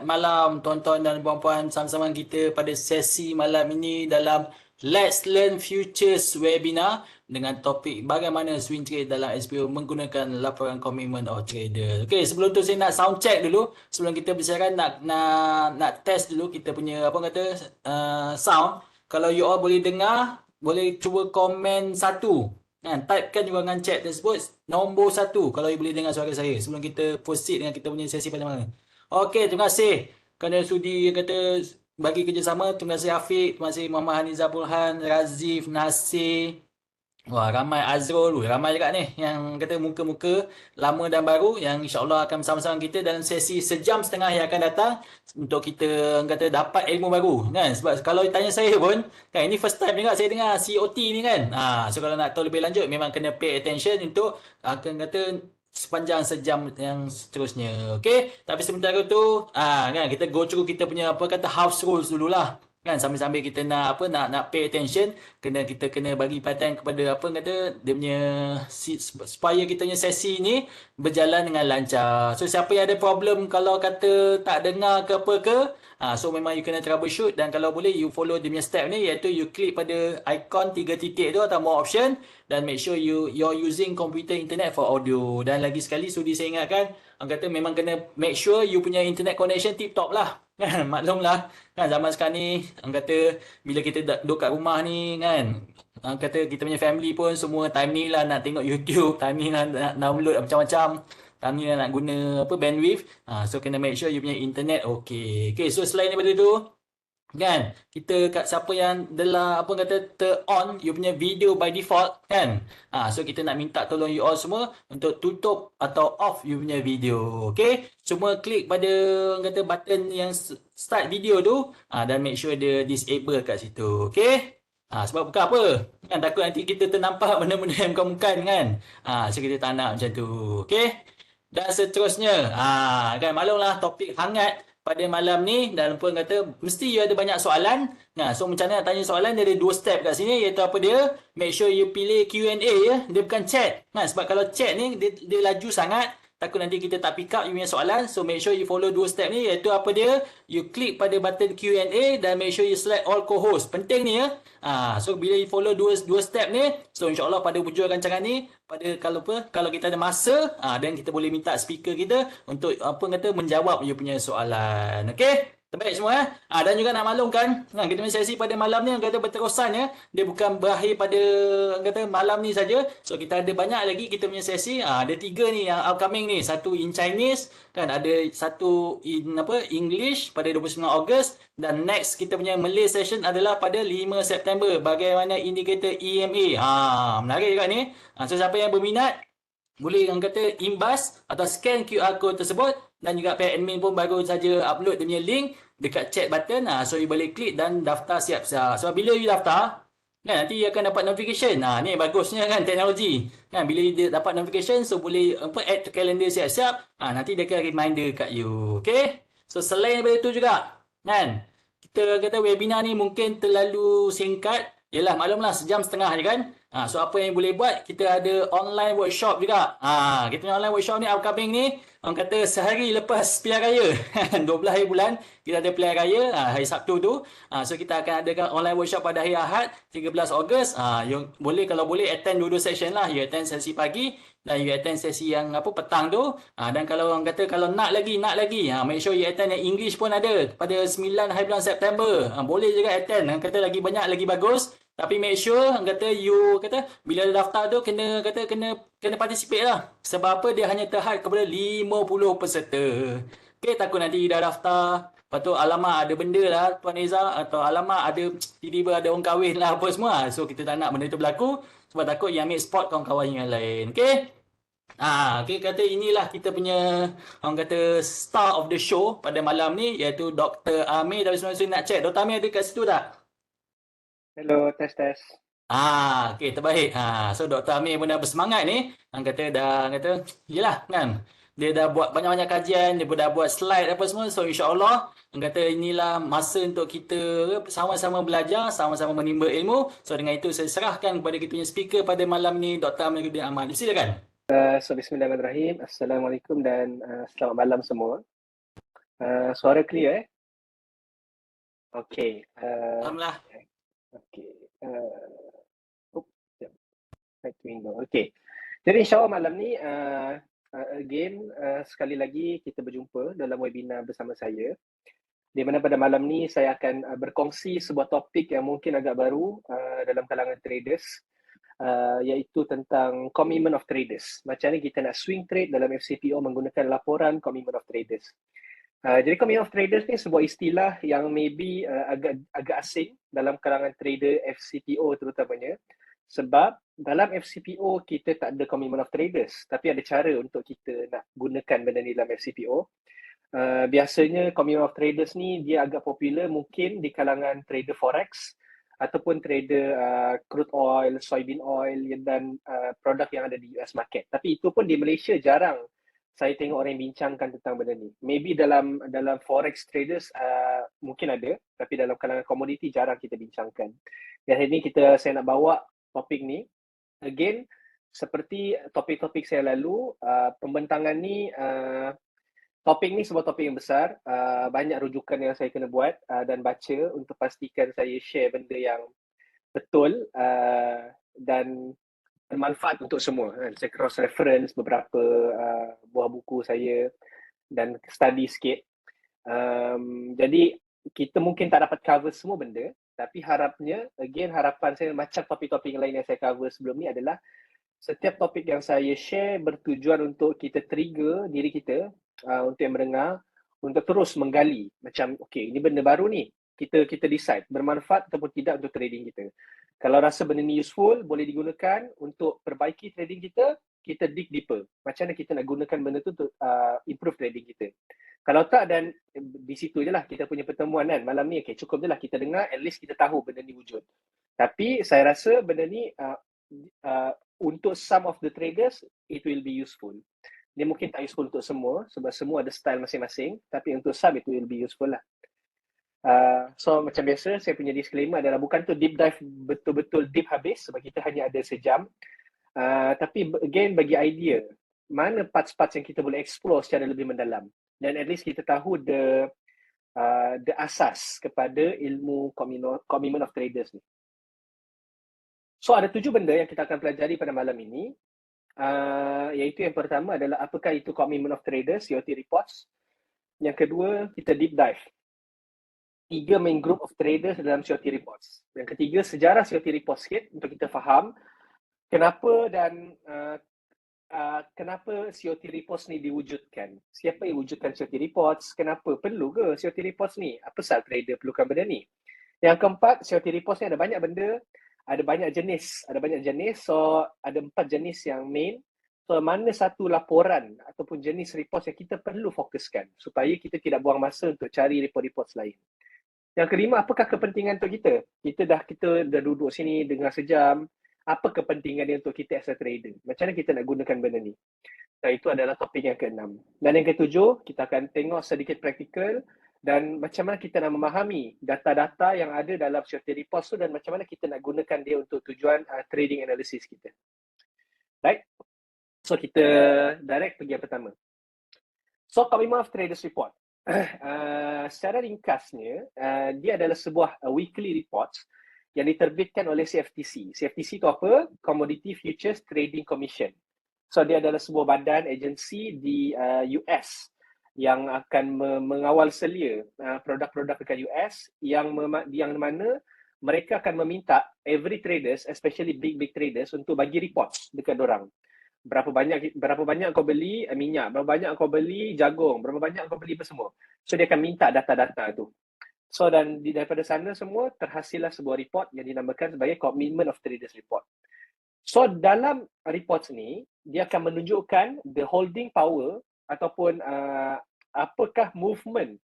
malam tuan-tuan dan puan-puan, sama-sama kita pada sesi malam ini dalam Let's Learn Futures webinar dengan topik bagaimana swing trade dalam SPO menggunakan laporan commitment of trader. Okey, sebelum tu saya nak sound check dulu. Sebelum kita bersiaran nak test dulu kita punya apa kata sound. Kalau you all boleh dengar, boleh cuba komen satu. Kan, typekan juga dengan chat tersebut nombor satu kalau you boleh dengar suara saya sebelum kita proceed dengan kita punya sesi pada malam ni. Okey, terima kasih kerana sudi kata bagi kerjasama. Terima kasih Afiq, terima kasih Muhammad Hanizah Burhan, Razif, Nasir. Wah, ramai Azrul, ramai juga ni yang kata muka-muka lama dan baru yang insya-Allah akan bersama-sama kita dalam sesi sejam setengah yang akan datang untuk kita kata dapat ilmu baru kan. Sebab kalau tanya saya pun kan ini first time juga saya dengar COT ni kan. So kalau nak tahu lebih lanjut memang kena pay attention untuk akan kata sepanjang sejam yang seterusnya. Okey, tapi sementara tu kan kita go through kita punya apa kata house rules dululah. Kan sambil-sambil kita nak pay attention, kita kena bagi perhatian kepada apa kata dia punya supaya kita punya sesi ni berjalan dengan lancar. So siapa yang ada problem kalau kata tak dengar ke apa ke, so memang you kena troubleshoot dan kalau boleh you follow dia punya step ni iaitu you klik pada icon 3 titik tu atau more option dan make sure you're using computer internet for audio. Dan lagi sekali sudi saya ingatkan, orang kata memang kena make sure you punya internet connection tip top lah. Kan maklumlah kan zaman sekarang ni orang kata bila kita duduk kat rumah ni kan orang kata kita punya family pun semua time ni lah nak tengok YouTube, time ni lah nak download macam-macam, time ni lah nak guna apa bandwidth. So kena make sure you punya internet okay. Okay, so selain daripada tu kan kita kat siapa yang adalah apa kata on you punya video by default kan, so kita nak minta tolong you all semua untuk tutup atau off you punya video. Okay, cuma klik pada kata button yang start video tu dan make sure dia disable kat situ. Okay, sebab bukan apa kan takut nanti kita ternampak benda-benda yang bukan-bukan kan, so kita tak nak macam tu. Okay, dan seterusnya kan maklumlah topik hangat pada malam ni dan pun kata mesti you ada banyak soalan. So macam mana nak tanya soalan, dia ada 2 step kat sini iaitu apa dia? Make sure you pilih Q&A ya. Dia bukan chat. Sebab kalau chat ni dia laju sangat, takut nanti kita tak pick up you punya soalan. So make sure you follow 2 step ni iaitu apa dia? You klik pada button Q&A dan make sure you select all co-host. Penting ni ya. So bila you follow 2 step ni, so insya-Allah pada hujung rancangan ni pada kalau kita ada masa dan kita boleh minta speaker kita untuk apa kata menjawab you punya soalan. Okey, terbaik semua dan juga nak maklumkan kita punya sesi pada malam ni kata berterusan ya, dia bukan berakhir pada kata malam ni saja. So kita ada banyak lagi kita punya sesi, ada 3 ni yang upcoming ni, satu in Chinese kan, ada satu in English pada 29 Ogos dan next kita punya Malay session adalah pada 5 September bagaimana indikator EMA. Menarik juga ni. So siapa yang berminat boleh orang kata imbas atau scan QR code tersebut dan juga pihak admin pun baru saja upload dia punya link dekat chat button. So you boleh klik dan daftar siap-siap. So bila you daftar kan nanti you akan dapat notification. Ni bagusnya kan teknologi. Kan bila you dapat notification so boleh add to calendar siap-siap. Nanti dia akan reminder kat you. Okay. So selain daripada itu juga kan kita kata webinar ni mungkin terlalu singkat. Yelah maklumlah sejam setengah je kan. So apa yang boleh buat, kita ada online workshop juga. Kita punya online workshop ni upcoming ni orang kata sehari lepas pilihan raya 12 hari bulan kita ada pilihan raya hari Sabtu tu. So kita akan adakan online workshop pada hari Ahad 13 Ogos. You boleh kalau boleh attend dua-dua session lah. You attend sesi pagi dan you attend sesi yang petang tu. Dan kalau orang kata kalau nak lagi make sure you attend yang English pun ada pada 9 hari bulan September. Boleh juga attend. Orang kata lagi banyak lagi bagus. Tapi make sure kata you kata bila daftar tu kena participate lah. Sebab apa dia hanya terhad kepada 50 peserta. Okay, takut nanti dah daftar lepas tu alamak ada benda lah Tuan Eza atau alamak ada tiba-tiba ada orang kahwin lah apa semua. So kita tak nak benda tu berlaku sebab takut yang ambil spot kawan-kawan yang lain. Okay. Okay, kata inilah kita punya orang kata star of the show pada malam ni iaitu Dr. Amir. Tapi sebenarnya nak check Dr. Amir ada kat situ tak? Hello, tes. Okey, terbaik. So Dr. Amir pun dah bersemangat ni. Kata, yelah kan. Dia dah buat banyak-banyak kajian, dia pun dah buat slide apa semua. So insya-Allah, kata inilah masa untuk kita sama-sama belajar, sama-sama menimba ilmu. So dengan itu saya serahkan kepada kita punya speaker pada malam ni Dr. Amir Ahmad. Silakan. So bismillahirrahmanirrahim. Assalamualaikum dan selamat malam semua. Suara clear Okay. Alhamdulillah. Okay. Sekejap. Back to window. Okay. Jadi insyaAllah malam ni, again, sekali lagi kita berjumpa dalam webinar bersama saya. Di mana pada malam ni saya akan berkongsi sebuah topik yang mungkin agak baru dalam kalangan traders, iaitu tentang commitment of traders. Macam mana kita nak swing trade dalam FCPO menggunakan laporan commitment of traders. Jadi commitment of traders ni sebuah istilah yang maybe agak asing dalam kalangan trader FCPO terutamanya, sebab dalam FCPO kita tak ada commitment of traders, tapi ada cara untuk kita nak gunakan benda ni dalam FCPO. Biasanya commitment of traders ni dia agak popular mungkin di kalangan trader forex ataupun trader crude oil, soybean oil dan produk yang ada di US market. Tapi itu pun di Malaysia jarang saya tengok orang yang bincangkan tentang benda ni. Maybe dalam forex traders mungkin ada, tapi dalam kalangan komoditi jarang kita bincangkan. Dan hari ni saya nak bawa topik ni. Again, seperti topik-topik saya lalu, pembentangan ni, topik ni sebuah topik yang besar. Banyak rujukan yang saya kena buat dan baca untuk pastikan saya share benda yang betul dan bermanfaat untuk semua. Saya cross reference beberapa buah buku saya dan study sikit. Jadi kita mungkin tak dapat cover semua benda, tapi harapan saya macam topik-topik lain yang saya cover sebelum ni adalah setiap topik yang saya share bertujuan untuk kita trigger diri kita untuk yang mendengar untuk terus menggali macam okay, ini benda baru ni, kita decide bermanfaat ataupun tidak untuk trading kita. Kalau rasa benda ni useful, boleh digunakan untuk perbaiki trading kita, kita dig deeper. Macam mana kita nak gunakan benda tu untuk improve trading kita. Kalau tak, dan di situ je lah kita punya pertemuan kan. Malam ni okay, cukup je lah kita dengar, at least kita tahu benda ni wujud. Tapi saya rasa benda ni untuk some of the traders, it will be useful. Dia mungkin tak useful untuk semua, sebab semua ada style masing-masing. Tapi untuk some, it will be useful lah. So macam biasa saya punya disclaimer adalah bukan tu deep dive betul-betul deep habis sebab kita hanya ada sejam, tapi again bagi idea mana parts-parts yang kita boleh explore secara lebih mendalam dan at least kita tahu the asas kepada ilmu commitment of traders ni. So ada 7 benda yang kita akan pelajari pada malam ini, iaitu yang pertama adalah apakah itu commitment of traders, COT reports. Yang kedua, kita deep dive 3 main group of traders dalam COT reports. Yang ketiga, sejarah COT reports sikit untuk kita faham kenapa dan kenapa COT reports ni diwujudkan. Siapa yang wujudkan COT reports? Kenapa perlu ke COT reports ni? Apa pasal trader perlukan benda ni? Yang keempat, COT reports ni ada banyak benda, ada banyak jenis. So ada 4 jenis yang main. So mana satu laporan ataupun jenis reports yang kita perlu fokuskan supaya kita tidak buang masa untuk cari report-reports lain. Yang kelima, apakah kepentingan untuk kita? Kita dah duduk sini dengar sejam. Apa kepentingan dia untuk kita as a trader? Macam mana kita nak gunakan benda ni? Dan itu adalah topik yang keenam. Dan yang ketujuh, kita akan tengok sedikit praktikal dan macam mana kita nak memahami data-data yang ada dalam COT report tu dan macam mana kita nak gunakan dia untuk tujuan trading analysis kita. Right? So kita direct pergi yang pertama. So commitment of traders report. Secara ringkasnya, dia adalah sebuah weekly report yang diterbitkan oleh CFTC. CFTC itu apa? Commodity Futures Trading Commission. So dia adalah sebuah badan agensi di US yang akan mengawal selia produk-produk dekat US yang mana mereka akan meminta every traders, especially big traders, untuk bagi reports dekat dorang. Berapa banyak kau beli minyak, berapa banyak kau beli jagung, berapa banyak kau beli apa semua. So dia akan minta data-data tu. So dan daripada sana semua terhasillah sebuah report yang dinamakan sebagai Commitment of Traders Report. So dalam reports ni dia akan menunjukkan the holding power ataupun apakah movement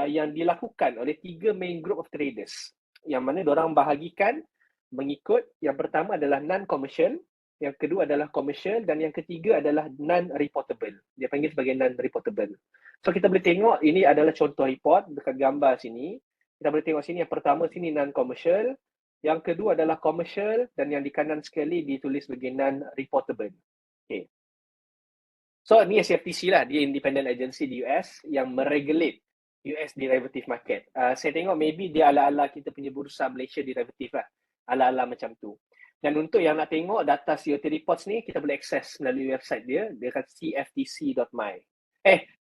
yang dilakukan oleh 3 main group of traders yang mana diorang bahagikan mengikut yang pertama adalah non-commercial, yang kedua adalah commercial dan yang ketiga adalah non-reportable. Dia panggil sebagai non-reportable. So kita boleh tengok ini adalah contoh report dekat gambar sini. Kita boleh tengok sini yang pertama sini non-commercial, yang kedua adalah commercial dan yang di kanan sekali ditulis sebagai non-reportable. Okay. So ni CFTC lah, dia independent agency di US yang meregulate US derivative market. Saya tengok maybe dia ala-ala kita punya bursa Malaysia derivative lah. Ala-ala macam tu. Dan untuk yang nak tengok data COT reports ni, kita boleh access melalui website dia, dekat cftc.my.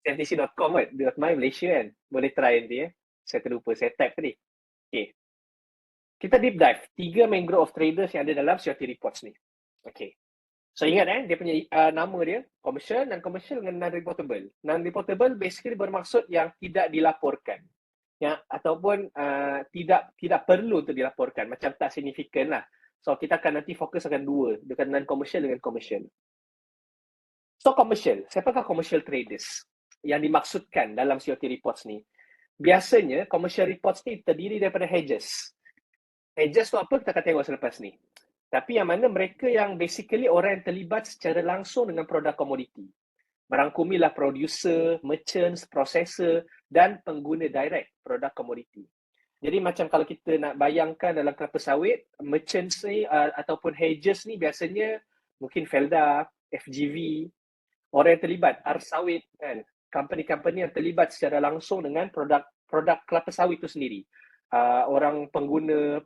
cftc.com kan? .my Malaysia kan? Boleh try nanti ya. Saya terlupa, saya type tadi. Okay. Kita deep dive. 3 main group of traders yang ada dalam COT reports ni. Okay. So ingat dia punya nama dia, commercial, dan commercial dengan non-reportable. Non-reportable basically bermaksud yang tidak dilaporkan. Yang ataupun tidak perlu untuk dilaporkan, macam tak signifikan lah. So kita akan nanti fokus akan dua, dekat non-commercial dengan commercial. So commercial, siapakah commercial traders yang dimaksudkan dalam COT reports ni? Biasanya commercial reports ni terdiri daripada hedges. Hedges tu apa kita akan tengok selepas ni. Tapi yang mana mereka yang basically orang yang terlibat secara langsung dengan produk komoditi. Merangkumilah producer, merchants, processor dan pengguna direct produk komoditi. Jadi macam kalau kita nak bayangkan dalam kelapa sawit, merchants ni ataupun hedges ni biasanya mungkin Felda, FGV, orang yang terlibat, Ars Sawit kan, company-company yang terlibat secara langsung dengan produk kelapa sawit itu sendiri. Orang pengguna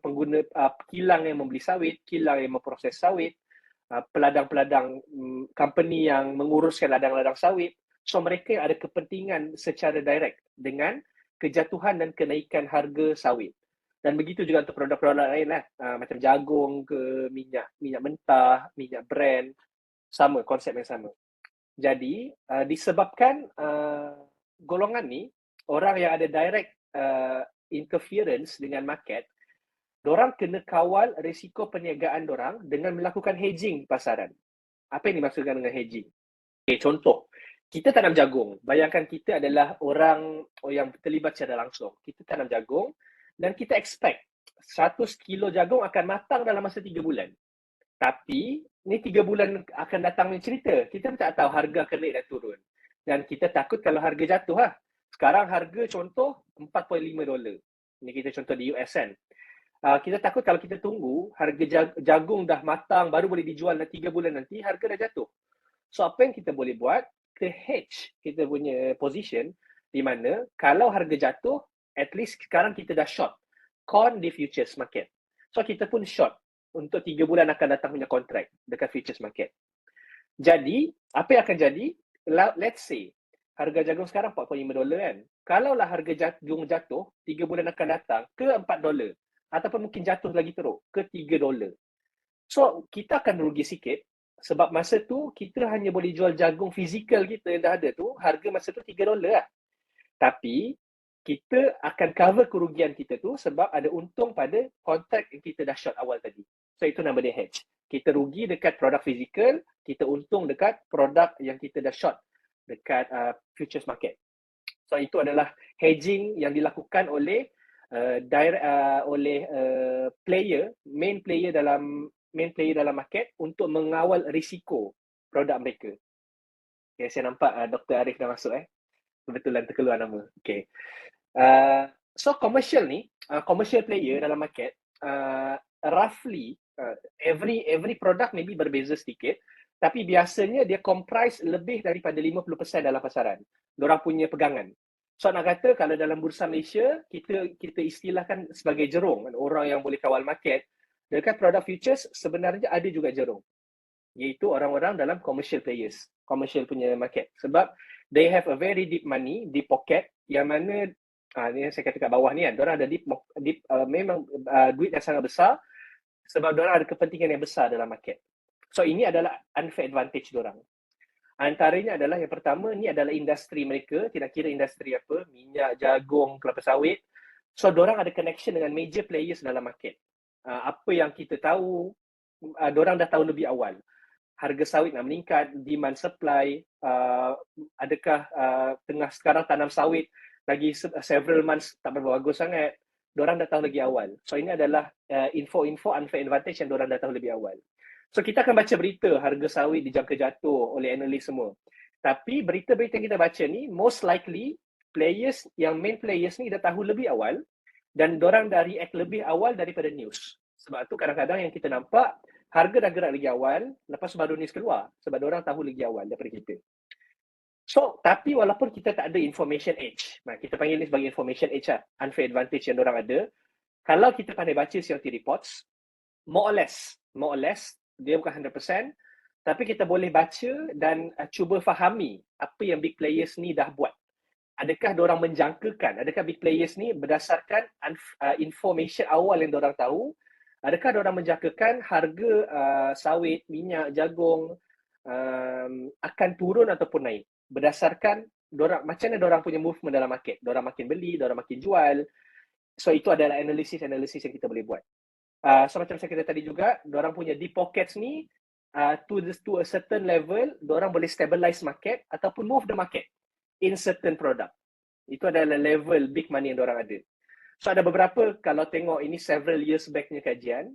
kilang yang membeli sawit, kilang yang memproses sawit, peladang-peladang company yang menguruskan ladang-ladang sawit. So mereka ada kepentingan secara direct dengan kejatuhan dan kenaikan harga sawit. Dan begitu juga untuk produk-produk lain lah, macam jagung ke minyak mentah, minyak brand, sama, konsep yang sama. Jadi disebabkan golongan ni, orang yang ada direct interference dengan market, dorang kena kawal risiko perniagaan dorang dengan melakukan hedging di pasaran. Apa yang dimaksudkan dengan hedging? Okay, contoh, kita tanam jagung. Bayangkan kita adalah orang yang terlibat secara langsung. Kita tanam jagung dan kita expect 100 kilo jagung akan matang dalam masa 3 bulan. Tapi, ni 3 bulan akan datang ni cerita. Kita tak tahu harga akan naik dan turun. Dan kita takut kalau harga jatuh lah. Sekarang harga contoh $4.5. Ini kita contoh di US kan. Kita takut kalau kita tunggu harga jagung dah matang baru boleh dijual dalam 3 bulan nanti, harga dah jatuh. So apa yang kita boleh buat? Kita hedge kita punya position di mana kalau harga jatuh, at least sekarang kita dah short corn di futures market. So kita pun short untuk 3 bulan akan datang punya kontrak dekat futures market. Jadi, apa yang akan jadi? Let's say harga jagung sekarang $4.5 kan. Kalaulah harga jagung jatuh, 3 bulan akan datang ke $4 ataupun mungkin jatuh lagi teruk ke $3. So, kita akan rugi sikit sebab masa tu kita hanya boleh jual jagung fizikal kita yang dah ada tu, harga masa tu $3 lah. Tapi, kita akan cover kerugian kita tu sebab ada untung pada kontrak yang kita dah short awal tadi. So, itu nama dia hedge. Kita rugi dekat produk fizikal, kita untung dekat produk yang kita dah short dekat futures market. So itu adalah hedging yang dilakukan oleh main player dalam market untuk mengawal risiko produk mereka. Okay, saya nampak Dr. Arif dah masuk kebetulan terkeluar nama. Okay. So commercial ni, commercial player dalam market, roughly every product maybe berbeza sedikit. Tapi biasanya dia comprise lebih daripada 50% dalam pasaran. Diorang punya pegangan. So nak kata kalau dalam bursa Malaysia, kita istilahkan sebagai jerung. Orang yang boleh kawal market. Dekat product futures sebenarnya ada juga jerung. Iaitu orang-orang dalam commercial players. Commercial punya market. Sebab they have a very deep money, deep pocket. Yang mana, ni saya kata kat bawah ni kan. Diorang ada memang duit yang sangat besar. Sebab diorang ada kepentingan yang besar dalam market. So ini adalah unfair advantage diorang. Antaranya adalah yang pertama, ni adalah industri mereka, tidak kira industri apa, minyak, jagung, kelapa sawit. So diorang ada connection dengan major players dalam market. Apa yang kita tahu, diorang dah tahu lebih awal. Harga sawit nak meningkat, demand supply, adakah tengah sekarang tanam sawit lagi several months tak berapa bagus sangat. Diorang dah tahu lagi awal. So ini adalah info-info unfair advantage yang diorang dah tahu lebih awal. So kita akan baca berita harga sawit dijangka jatuh oleh analis semua. Tapi berita-berita yang kita baca ni, most likely main players ni dah tahu lebih awal dan dorang dah react lebih awal daripada news. Sebab tu kadang-kadang yang kita nampak harga dah gerak lagi awal, lepas baru news keluar. Sebab dorang tahu lagi awal daripada kita. So, tapi walaupun kita tak ada information edge, kita panggil ni sebagai information edge lah, unfair advantage yang orang ada, kalau kita pandai baca COT reports, more or less, dia bukan 100%, tapi kita boleh baca dan cuba fahami apa yang big players ni dah buat. Adakah diorang menjangkakan, adakah big players ni berdasarkan information awal yang diorang tahu, adakah diorang menjangkakan harga sawit, minyak, jagung akan turun ataupun naik berdasarkan diorang, macam mana diorang punya movement dalam market, diorang makin beli, diorang makin jual. So itu adalah analisis yang kita boleh buat. So macam saya kata tadi juga, diorang punya deep pockets ni to a certain level, diorang boleh stabilize market ataupun move the market in certain product. Itu adalah level big money yang diorang ada. So ada beberapa, kalau tengok ini several years back-nya kajian,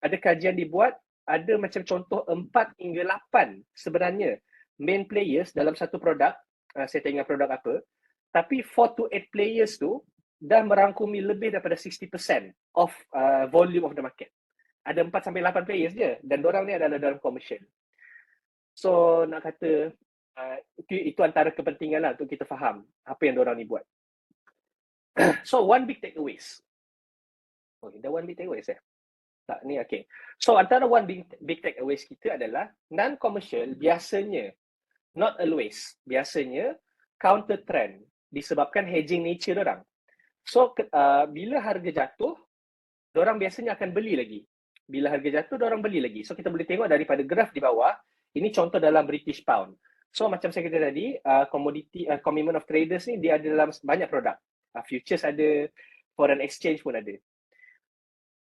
ada kajian dibuat, ada macam contoh 4 hingga 8 sebenarnya main players dalam satu produk, saya tak ingat produk apa, tapi 4 to 8 players tu dah merangkumi lebih daripada 60% of volume of the market. Ada 4 sampai 8 players je dan diorang ni adalah dalam commercial. So nak kata itu antara kepentingan lah untuk kita faham apa yang diorang ni buat. So one big takeaways. Oh, ada one big takeaways Tak, ni okay. So antara one big takeaways kita adalah non-commercial biasanya, not always, biasanya counter trend disebabkan hedging nature orang. So bila harga jatuh, diorang biasanya akan beli lagi. Bila harga jatuh, diorang beli lagi. So kita boleh tengok daripada graf di bawah, ini contoh dalam British Pound. So macam saya kata tadi, commitment of traders ni dia ada dalam banyak produk. Futures ada, foreign exchange pun ada.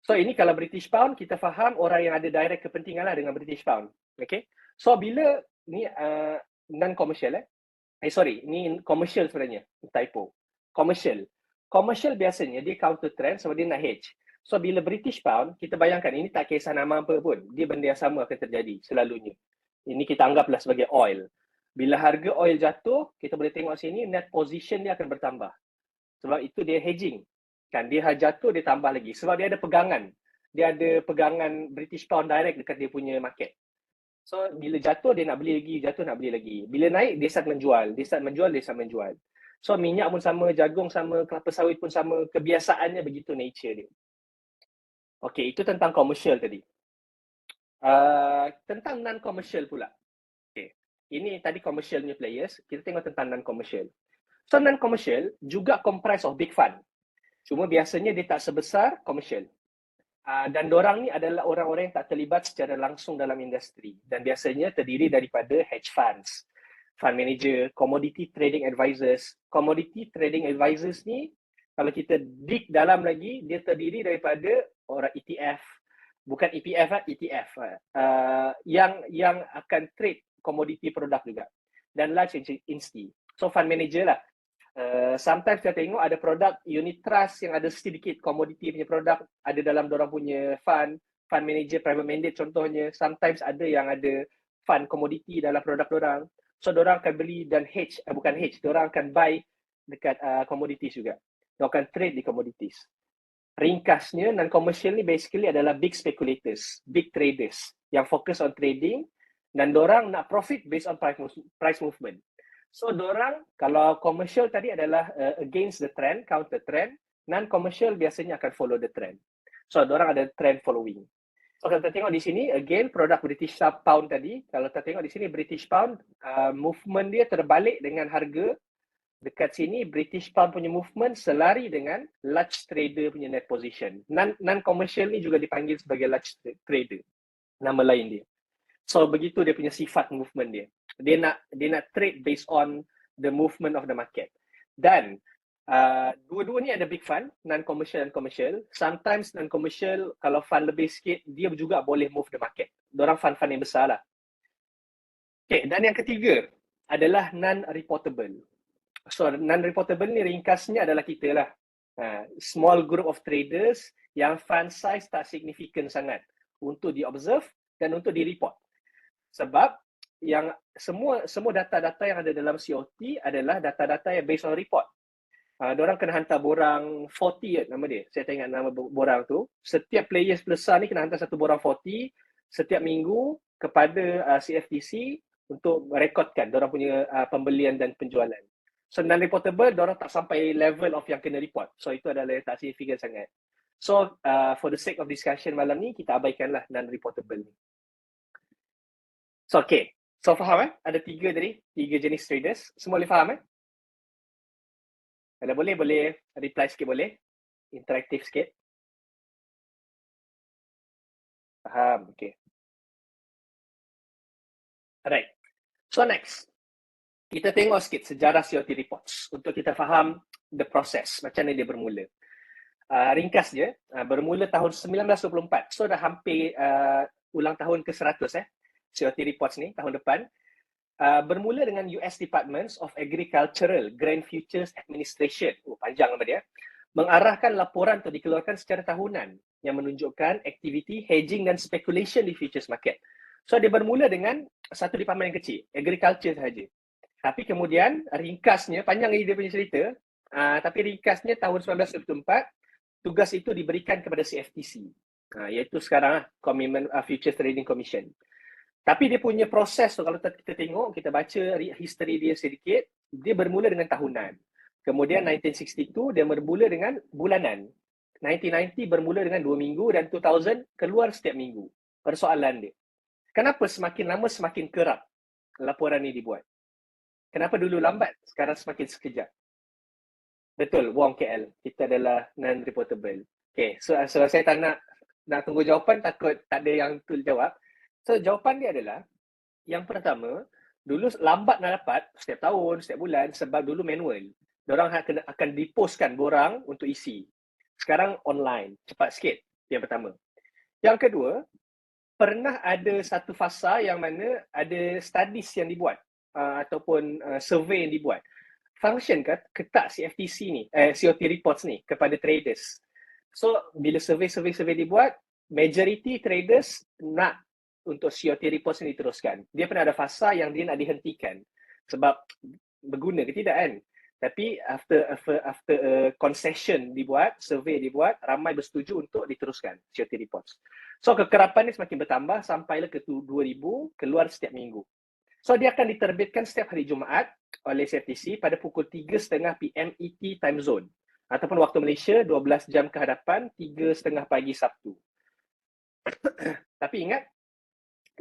So ini kalau British Pound, kita faham orang yang ada direct kepentingan lah dengan British Pound. Okay. So bila ni non-commercial ni commercial sebenarnya, typo. Commercial biasanya dia counter trend sebab dia nak hedge. So bila British Pound, kita bayangkan ini tak kisah nama apa pun, dia benda yang sama akan terjadi selalunya. Ini kita anggaplah sebagai oil. Bila harga oil jatuh, kita boleh tengok sini net position dia akan bertambah. Sebab itu dia hedging. Kan dia jatuh dia tambah lagi sebab dia ada pegangan. Dia ada pegangan British Pound direct dekat dia punya market. So bila jatuh dia nak beli lagi, jatuh nak beli lagi. Bila naik dia start menjual. So minyak pun sama, jagung sama, kelapa sawit pun sama, kebiasaannya begitu nature dia. Okay, itu tentang commercial tadi. Tentang non-commercial pula. Okay. Ini tadi commercialnya players, kita tengok tentang non-commercial. So non-commercial juga comprise of big fund. Cuma biasanya dia tak sebesar commercial. Dan dorang ni adalah orang-orang yang tak terlibat secara langsung dalam industri. Dan biasanya terdiri daripada hedge funds, fund manager, commodity trading advisors. Commodity trading advisors ni, kalau kita dig dalam lagi, dia terdiri daripada orang ETF, bukan EPF lah, ETF. Yang akan trade commodity produk juga. Dan large insti. So fund manager lah. Sometimes kita tengok ada produk unit trust yang ada sedikit commodity punya produk ada dalam dorang punya fund manager private mandate contohnya. Sometimes ada yang ada fund commodity dalam produk dorang. So dorang akan beli dan hedge, bukan hedge, dorang akan buy dekat commodities juga. Dorang akan trade di commodities. Ringkasnya, non-commercial ni basically adalah big speculators, big traders yang fokus on trading dan dorang nak profit based on price movement. So dorang, kalau commercial tadi adalah against the trend, counter trend, non-commercial biasanya akan follow the trend. So dorang ada trend following. So kalau kita tengok di sini, again produk British Pound tadi, kalau kita tengok di sini British Pound, movement dia terbalik dengan harga. Dekat sini British Pound punya movement selari dengan large trader punya net position. Non-commercial ni juga dipanggil sebagai large trader. Nama lain dia. So begitu dia punya sifat movement dia. Dia nak trade based on the movement of the market. Dan dua-dua ni ada big fund, non-commercial dan commercial. Sometimes non-commercial, kalau fund lebih sikit, dia juga boleh move the market. Diorang fund-fund yang besar lah. Okay, dan yang ketiga adalah non-reportable. So non-reportable ni ringkasnya adalah kita lah. Small group of traders yang fund size tak signifikan sangat untuk di-observe dan untuk di-report. Sebab yang semua data-data yang ada dalam COT adalah data-data yang based on report. Diorang kena hantar borang 40 nama dia. Saya tak ingat nama borang tu. Setiap players besar ni kena hantar satu borang 40 setiap minggu kepada CFTC untuk merekodkan diorang punya pembelian dan penjualan. So non-reportable, diorang tak sampai level of yang kena report. So itu adalah tak signifikan sangat. So for the sake of discussion malam ni, kita abaikanlah non-reportable ni. So okay, so faham Ada 3 tadi, 3 jenis traders. Semua boleh faham Kalau boleh reply sikit boleh? Interaktif sikit. Faham, okay. Alright, so next. Kita tengok sikit sejarah COT reports untuk kita faham the process, macam mana dia bermula. Ringkas je, bermula tahun 1924. So dah hampir ulang tahun ke-100 COT reports ni tahun depan. Bermula dengan US Departments of Agricultural Grain Futures Administration. Panjang nama dia. Mengarahkan laporan untuk dikeluarkan secara tahunan yang menunjukkan aktiviti hedging dan speculation di futures market. So dia bermula dengan satu department yang kecil, agriculture sahaja. Tapi kemudian ringkasnya, panjang lagi dia punya cerita, tapi ringkasnya tahun 1994, tugas itu diberikan kepada CFTC, iaitu sekarang Commitment Futures Trading Commission. Tapi dia punya proses tu, kalau kita tengok, kita baca history dia sedikit, dia bermula dengan tahunan. Kemudian 1962 dia bermula dengan bulanan. 1990 bermula dengan 2 minggu dan 2000 keluar setiap minggu. Persoalan dia, kenapa semakin lama semakin kerap laporan ni dibuat? Kenapa dulu lambat, sekarang semakin sekejap? Betul, Wong KL. Kita adalah non-reportable. Okay, so saya tak nak tunggu jawapan, takut tak ada yang tu jawab. So jawapan dia adalah, yang pertama, dulu lambat nak dapat setiap tahun, setiap bulan sebab dulu manual. Diorang akan dipostkan borang untuk isi. Sekarang online, cepat sikit. Yang pertama. Yang kedua, pernah ada satu fasa yang mana ada studies yang dibuat ataupun survey yang dibuat. Function ke tak CFTC ni, COT reports ni kepada traders. So bila survey dibuat, majority traders nak untuk COT reports ni diteruskan. Dia pernah ada fasa yang dia nak dihentikan sebab berguna ke tidak kan? Tapi after concession dibuat, survey dibuat, ramai bersetuju untuk diteruskan COT reports. So kekerapan ni semakin bertambah sampailah ke 2000, keluar setiap minggu. So dia akan diterbitkan setiap hari Jumaat oleh CFTC pada pukul 3.30 PM ET time zone. Ataupun waktu Malaysia 12 jam ke hadapan, 3.30 pagi Sabtu. Tapi ingat,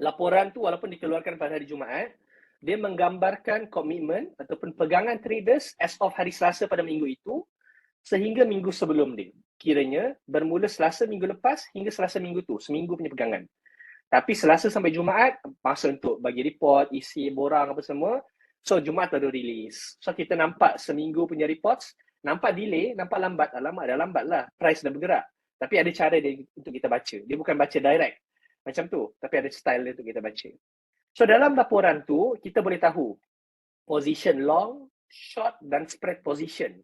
laporan tu walaupun dikeluarkan pada hari Jumaat, dia menggambarkan komitmen ataupun pegangan traders as of hari Selasa pada minggu itu sehingga minggu sebelum dia. Kiranya bermula Selasa minggu lepas hingga Selasa minggu tu, seminggu punya pegangan. Tapi Selasa sampai Jumaat, masa untuk bagi report, isi borang apa semua. So Jumaat baru release. So kita nampak seminggu punya reports, nampak delay, nampak lambat. Alamak, dah lambat lah. Price dah bergerak. Tapi ada cara dia untuk kita baca. Dia bukan baca direct macam tu, tapi ada style dia untuk kita baca. So dalam laporan tu, kita boleh tahu position long, short dan spread position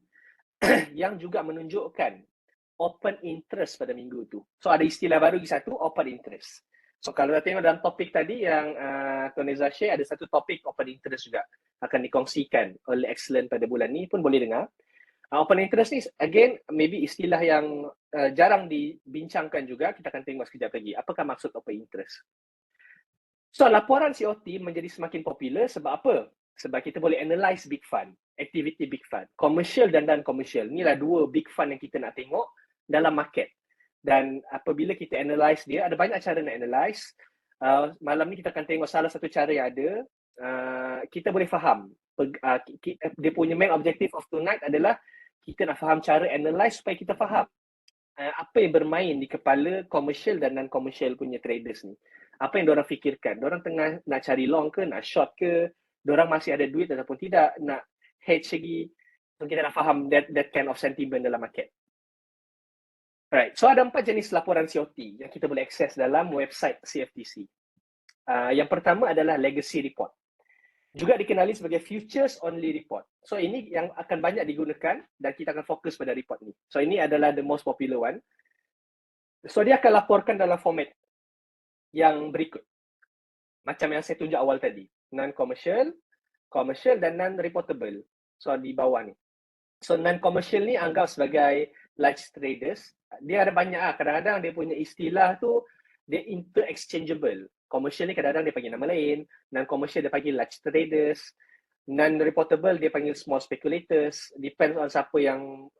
yang juga menunjukkan open interest pada minggu tu. So ada istilah baru lagi satu, open interest. So kalau dah tengok dalam topik tadi yang Tuan Reza share, ada satu topik open interest juga akan dikongsikan oleh Excellent pada bulan ni, pun boleh dengar. Open interest ni again maybe istilah yang jarang dibincangkan juga, kita akan tengok sekejap lagi. Apakah maksud open interest? So laporan COT menjadi semakin popular sebab apa? Sebab kita boleh analyse big fund, activity big fund, commercial dan non-commercial. Inilah dua big fund yang kita nak tengok dalam market. Dan apabila kita analyse dia, ada banyak cara nak analyse. Malam ni kita akan tengok salah satu cara yang ada. Kita boleh faham. Dia punya main objective of tonight adalah kita nak faham cara analyse supaya kita faham apa yang bermain di kepala commercial dan non-commercial punya traders ni. Apa yang diorang fikirkan? Diorang tengah nak cari long ke, nak short ke? Diorang masih ada duit ataupun tidak? Nak hedge lagi? So kita nak faham that kind of sentiment dalam market. Alright, so ada 4 jenis laporan COT yang kita boleh akses dalam website CFTC. Yang pertama adalah legacy report. Juga dikenali sebagai futures only report. So ini yang akan banyak digunakan dan kita akan fokus pada report ni. So ini adalah the most popular one. So dia akan laporkan dalam format yang berikut. Macam yang saya tunjuk awal tadi. Non-commercial, commercial dan non-reportable. So di bawah ni. So non-commercial ni anggap sebagai large traders. Dia ada banyak kadang-kadang dia punya istilah tu dia inter-exchangeable. Commercial ni kadang-kadang dia panggil nama lain, non-commercial dia panggil large traders, non-reportable dia panggil small speculators, depends on siapa yang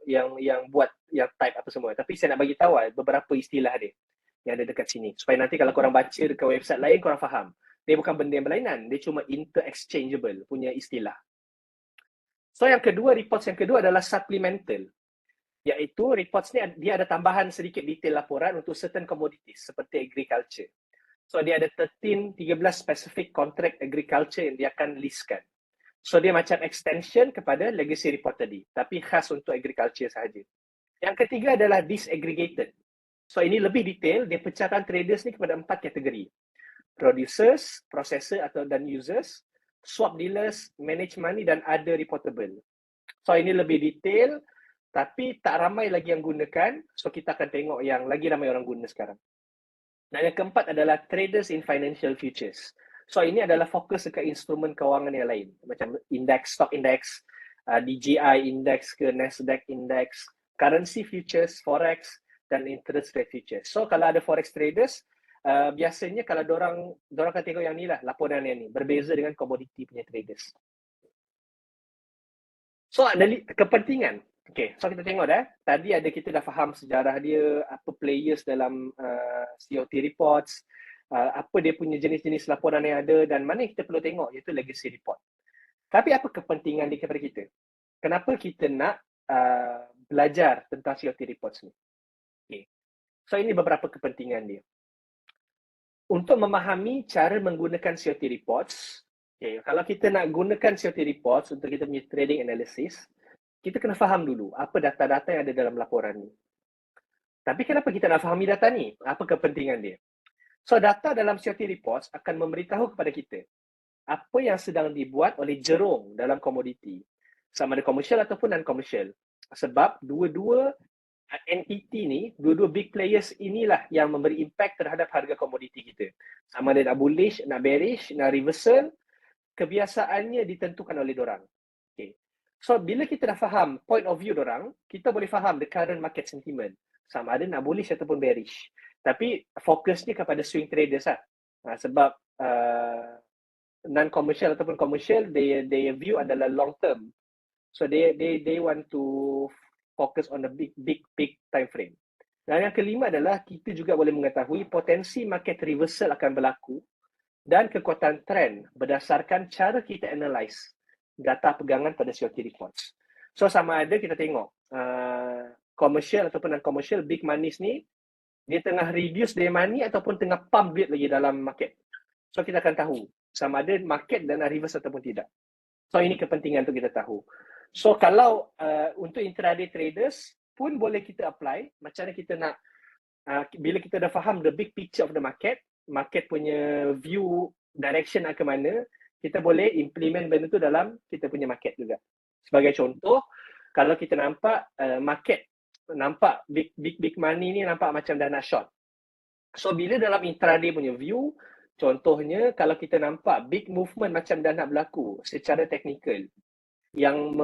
buat yang type apa semua. Tapi saya nak bagi tahu beberapa istilah dia yang ada dekat sini supaya nanti kalau korang baca dekat website lain korang faham. Dia bukan benda yang berlainan, dia cuma inter-exchangeable punya istilah. So yang kedua, reports yang kedua adalah supplemental, iaitu reports ni dia ada tambahan sedikit detail laporan untuk certain commodities seperti agriculture. So dia ada 13 specific contract agriculture yang dia akan listkan. So dia macam extension kepada legacy report tadi, tapi khas untuk agriculture sahaja. Yang ketiga adalah disaggregated. So ini lebih detail, dia pecahkan traders ni kepada 4 kategori. Producers, processor dan users, swap dealers, manage money dan other reportable. So ini lebih detail tapi tak ramai lagi yang gunakan. So kita akan tengok yang lagi ramai orang guna sekarang. Dan yang keempat adalah traders in financial futures. So ini adalah fokus ke instrumen kewangan yang lain. Macam index, stock index, DJI index ke Nasdaq index, currency futures, forex dan interest rate futures. So kalau ada forex traders, biasanya kalau dorang akan tengok yang ni lah, laporan yang ni. Berbeza dengan commodity punya traders. So ada kepentingan. Okay, so kita tengok dah. Tadi kita dah faham sejarah dia, apa players dalam COT reports, apa dia punya jenis-jenis laporan yang ada dan mana yang kita perlu tengok iaitu legacy report. Tapi apa kepentingan dia kepada kita? Kenapa kita nak belajar tentang COT reports ni? Okay. So ini beberapa kepentingan dia. Untuk memahami cara menggunakan COT reports, okay, kalau kita nak gunakan COT reports untuk kita punya trading analysis, kita kena faham dulu apa data-data yang ada dalam laporan ni. Tapi kenapa kita nak fahami data ni? Apa kepentingan dia? So data dalam COT reports akan memberitahu kepada kita apa yang sedang dibuat oleh jerung dalam komoditi, sama ada komersial ataupun non-komersial. Sebab dua-dua entity ni, dua-dua big players inilah yang memberi impact terhadap harga komoditi kita. Sama ada nak bullish, nak bearish, nak reversal, kebiasaannya ditentukan oleh dorang. Okay. So bila kita dah faham point of view dorang, kita boleh faham the current market sentiment. Sama ada nak bullish ataupun bearish. Tapi fokusnya kepada swing traders lah. Sebab non-commercial ataupun commercial, their view adalah long term. So they want to focus on the big time frame. Dan yang kelima adalah kita juga boleh mengetahui potensi market reversal akan berlaku dan kekuatan trend berdasarkan cara kita analyse data pegangan pada COT reports. So sama ada kita tengok commercial ataupun non-commercial big moneys ni dia tengah reduce their money ataupun tengah pump duit lagi dalam market. So kita akan tahu sama ada market dan reverse ataupun tidak. So ini kepentingan untuk kita tahu. So kalau untuk intraday traders pun boleh kita apply macam mana kita nak bila kita dah faham the big picture of the market punya view direction ke mana, kita boleh implement benda tu dalam kita punya market juga. Sebagai contoh, kalau kita nampak market nampak big money ni nampak macam dah nak short. So bila dalam intraday punya view, contohnya kalau kita nampak big movement macam dah nak berlaku secara technical yang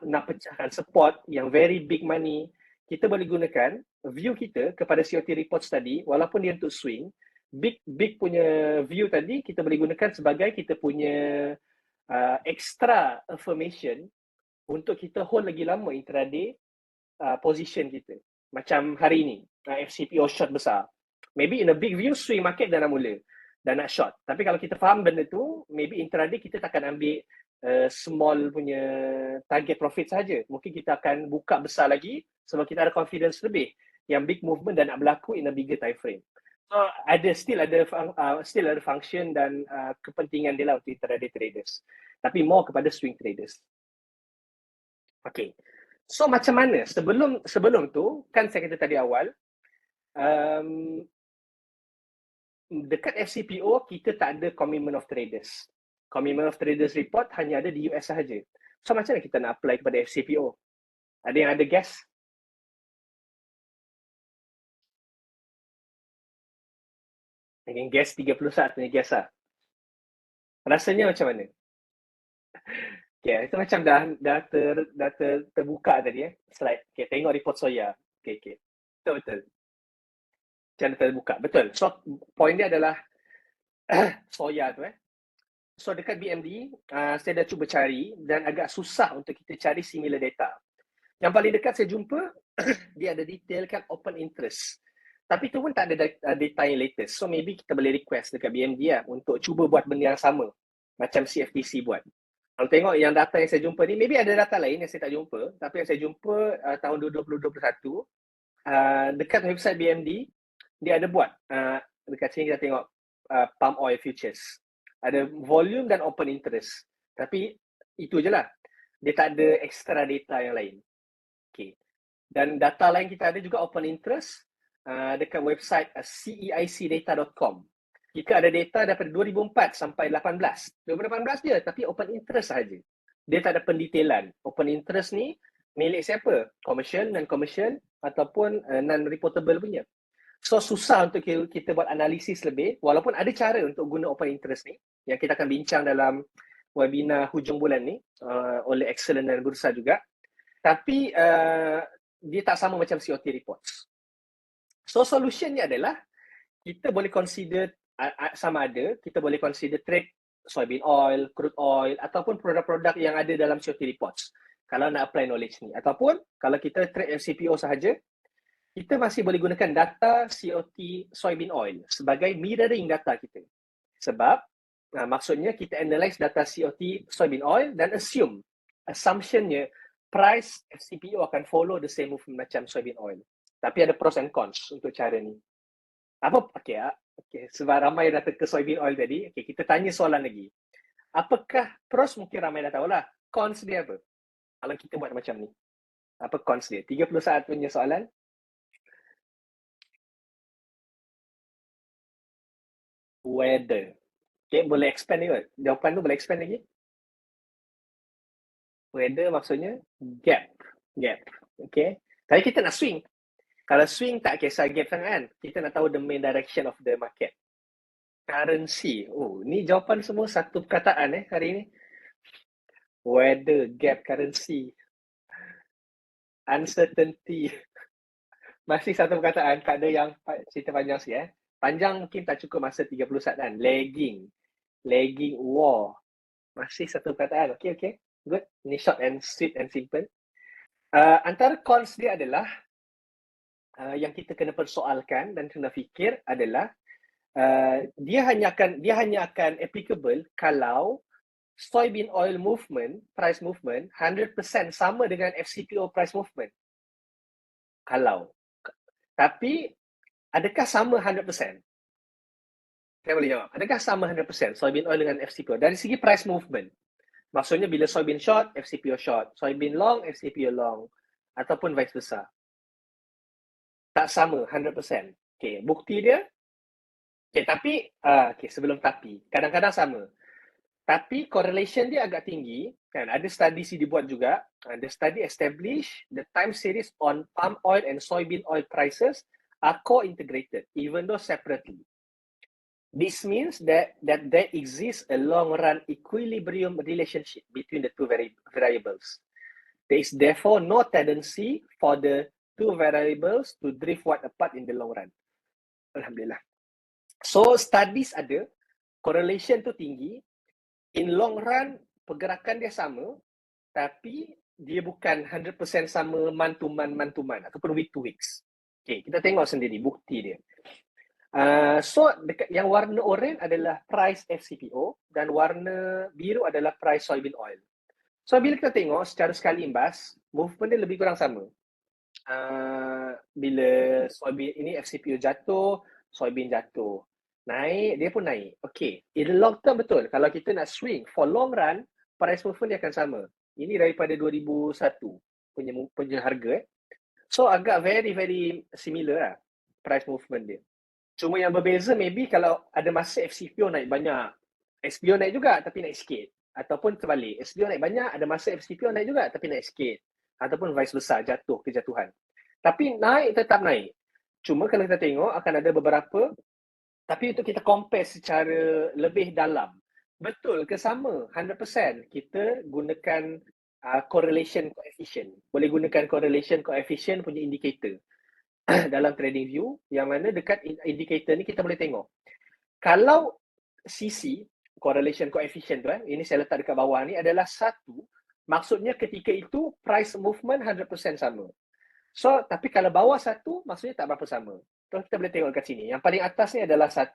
nak pecahkan support yang very big money, kita boleh gunakan view kita kepada COT reports tadi, walaupun dia untuk swing, big punya view tadi kita boleh gunakan sebagai kita punya extra affirmation untuk kita hold lagi lama intraday position kita. Macam hari ni, FCPO short besar. Maybe in a big view, swing market dah nak mula, dah nak short. Tapi kalau kita faham benda tu, maybe intraday kita takkan ambil small punya target profit saja. Mungkin kita akan buka besar lagi sebab kita ada confidence lebih yang big movement dan nak berlaku in a bigger time frame. So still ada function dan kepentingan dia lah untuk intraday traders. Tapi more kepada swing traders. Okay. So macam mana? Sebelum tu kan saya kata tadi awal dekat FCPO kita tak ada commitment of traders. Commitment of Traders report hanya ada di US sahaja. So macam mana kita nak apply kepada FCPO? Ada yang ada guess? Yang guess 30 saat punya guess lah. Rasanya macam mana? Okay, itu macam dah terbuka tadi slide. Okay, tengok report Soya. Okay. Betul. Macam terbuka. Betul. So point dia adalah soya tu So dekat BMD, saya dah cuba cari dan agak susah untuk kita cari similar data. Yang paling dekat saya jumpa, dia ada detailkan open interest. Tapi tu pun tak ada data yang latest. So maybe kita boleh request dekat BMD untuk cuba buat benda yang sama. Macam CFTC buat. Kalau tengok yang data yang saya jumpa ni, maybe ada data lain yang saya tak jumpa. Tapi yang saya jumpa tahun 2021, dekat website BMD, dia ada buat. Dekat sini kita tengok palm oil futures. Ada volume dan open interest. Tapi itu je lah. Dia tak ada extra data yang lain. Okay. Dan data lain kita ada juga open interest dekat website ceicdata.com. Kita ada data daripada 2004 sampai 18. 2018 je, tapi open interest sahaja. Dia tak ada pendetailan. Open interest ni milik siapa? Commercial, non-commercial ataupun non-reportable punya. So susah untuk kita buat analisis lebih, walaupun ada cara untuk guna open interest ni yang kita akan bincang dalam webinar hujung bulan ni oleh Excellent dan Bursa juga. Tapi dia tak sama macam COT reports. So solutionnya adalah kita boleh consider sama ada, kita boleh consider trade soybean oil, crude oil ataupun produk-produk yang ada dalam COT reports kalau nak apply knowledge ni. Ataupun kalau kita trade FCPO sahaja, kita masih boleh gunakan data COT soybean oil sebagai mirroring data kita. Sebab maksudnya kita analyze data COT soybean oil dan assumptionnya price FCPO akan follow the same movement macam soybean oil. Tapi ada pros and cons untuk cara ni. Okay, sebab ramai dah ke soybean oil tadi, okay, kita tanya soalan lagi. Apakah pros mungkin ramai dah tahulah. Cons dia apa? Kalau kita buat macam ni. Apa cons dia? 30 saat punya soalan. Weather. Okay, boleh expand ni kot? Jawapan tu boleh expand lagi? Weather maksudnya gap. Okay. Tapi kita nak swing. Kalau swing tak kisah gap sangat kan. Kita nak tahu the main direction of the market. Currency. Oh, ni jawapan semua satu perkataan hari ni. Weather, gap, currency. Uncertainty. Masih satu perkataan. Tak ada yang cerita panjang sikit. Panjang mungkin tak cukup masa 30 saat kan. Lagging, war. Masih satu perkataan. Okay. Good. Ni short and sweet and simple. Antara cons dia adalah yang kita kena persoalkan dan kena fikir adalah dia hanya akan applicable kalau soybean oil movement, price movement 100% sama dengan FCPO price movement. Kalau. Tapi adakah sama 100%? Saya boleh jawab. Adakah sama 100% soybean oil dengan FCPO dari segi price movement? Maksudnya bila soybean short, FCPO short. Soybean long, FCPO long. Ataupun vice versa. Tak sama 100%. Okay, bukti dia. Okay, tapi, sebelum tapi. Kadang-kadang sama. Tapi correlation dia agak tinggi. Kan? Ada study dibuat juga. The study establish the time series on palm oil and soybean oil prices are co-integrated, even though separately. This means that there exists a long-run equilibrium relationship between the two variables. There is therefore no tendency for the two variables to drift wide apart in the long run. Alhamdulillah. So studies ada, correlation tu tinggi. In long run, pergerakan dia sama, tapi dia bukan 100% sama month to month ataupun week to weeks. Okay, kita tengok sendiri bukti dia. So yang warna oranye adalah price FCPO dan warna biru adalah price soybean oil. So bila kita tengok secara sekali imbas, movement dia lebih kurang sama. Bila soybean ini FCPO jatuh, soybean jatuh. Naik, dia pun naik. Okay, in the long term betul. Kalau kita nak swing for long run, price movement dia akan sama. Ini daripada 2001 punya harga. So agak very similar lah price movement dia. Cuma yang berbeza maybe kalau ada masa FCPO naik banyak, SPO naik juga tapi naik sikit. Ataupun terbalik, SPO naik banyak, ada masa FCPO naik juga tapi naik sikit. Ataupun vice versa, kejatuhan. Tapi naik tetap naik. Cuma kalau kita tengok akan ada beberapa, tapi untuk kita compare secara lebih dalam, betul ke sama 100%? Kita gunakan correlation coefficient. Boleh gunakan correlation coefficient punya indicator dalam trading view, yang mana dekat indicator ni kita boleh tengok. Kalau CC, correlation coefficient tu, ini saya letak dekat bawah ni adalah 1, maksudnya ketika itu price movement 100% sama. So, tapi kalau bawah 1, maksudnya tak berapa sama. So, kita boleh tengok kat sini. Yang paling atas ni adalah 1.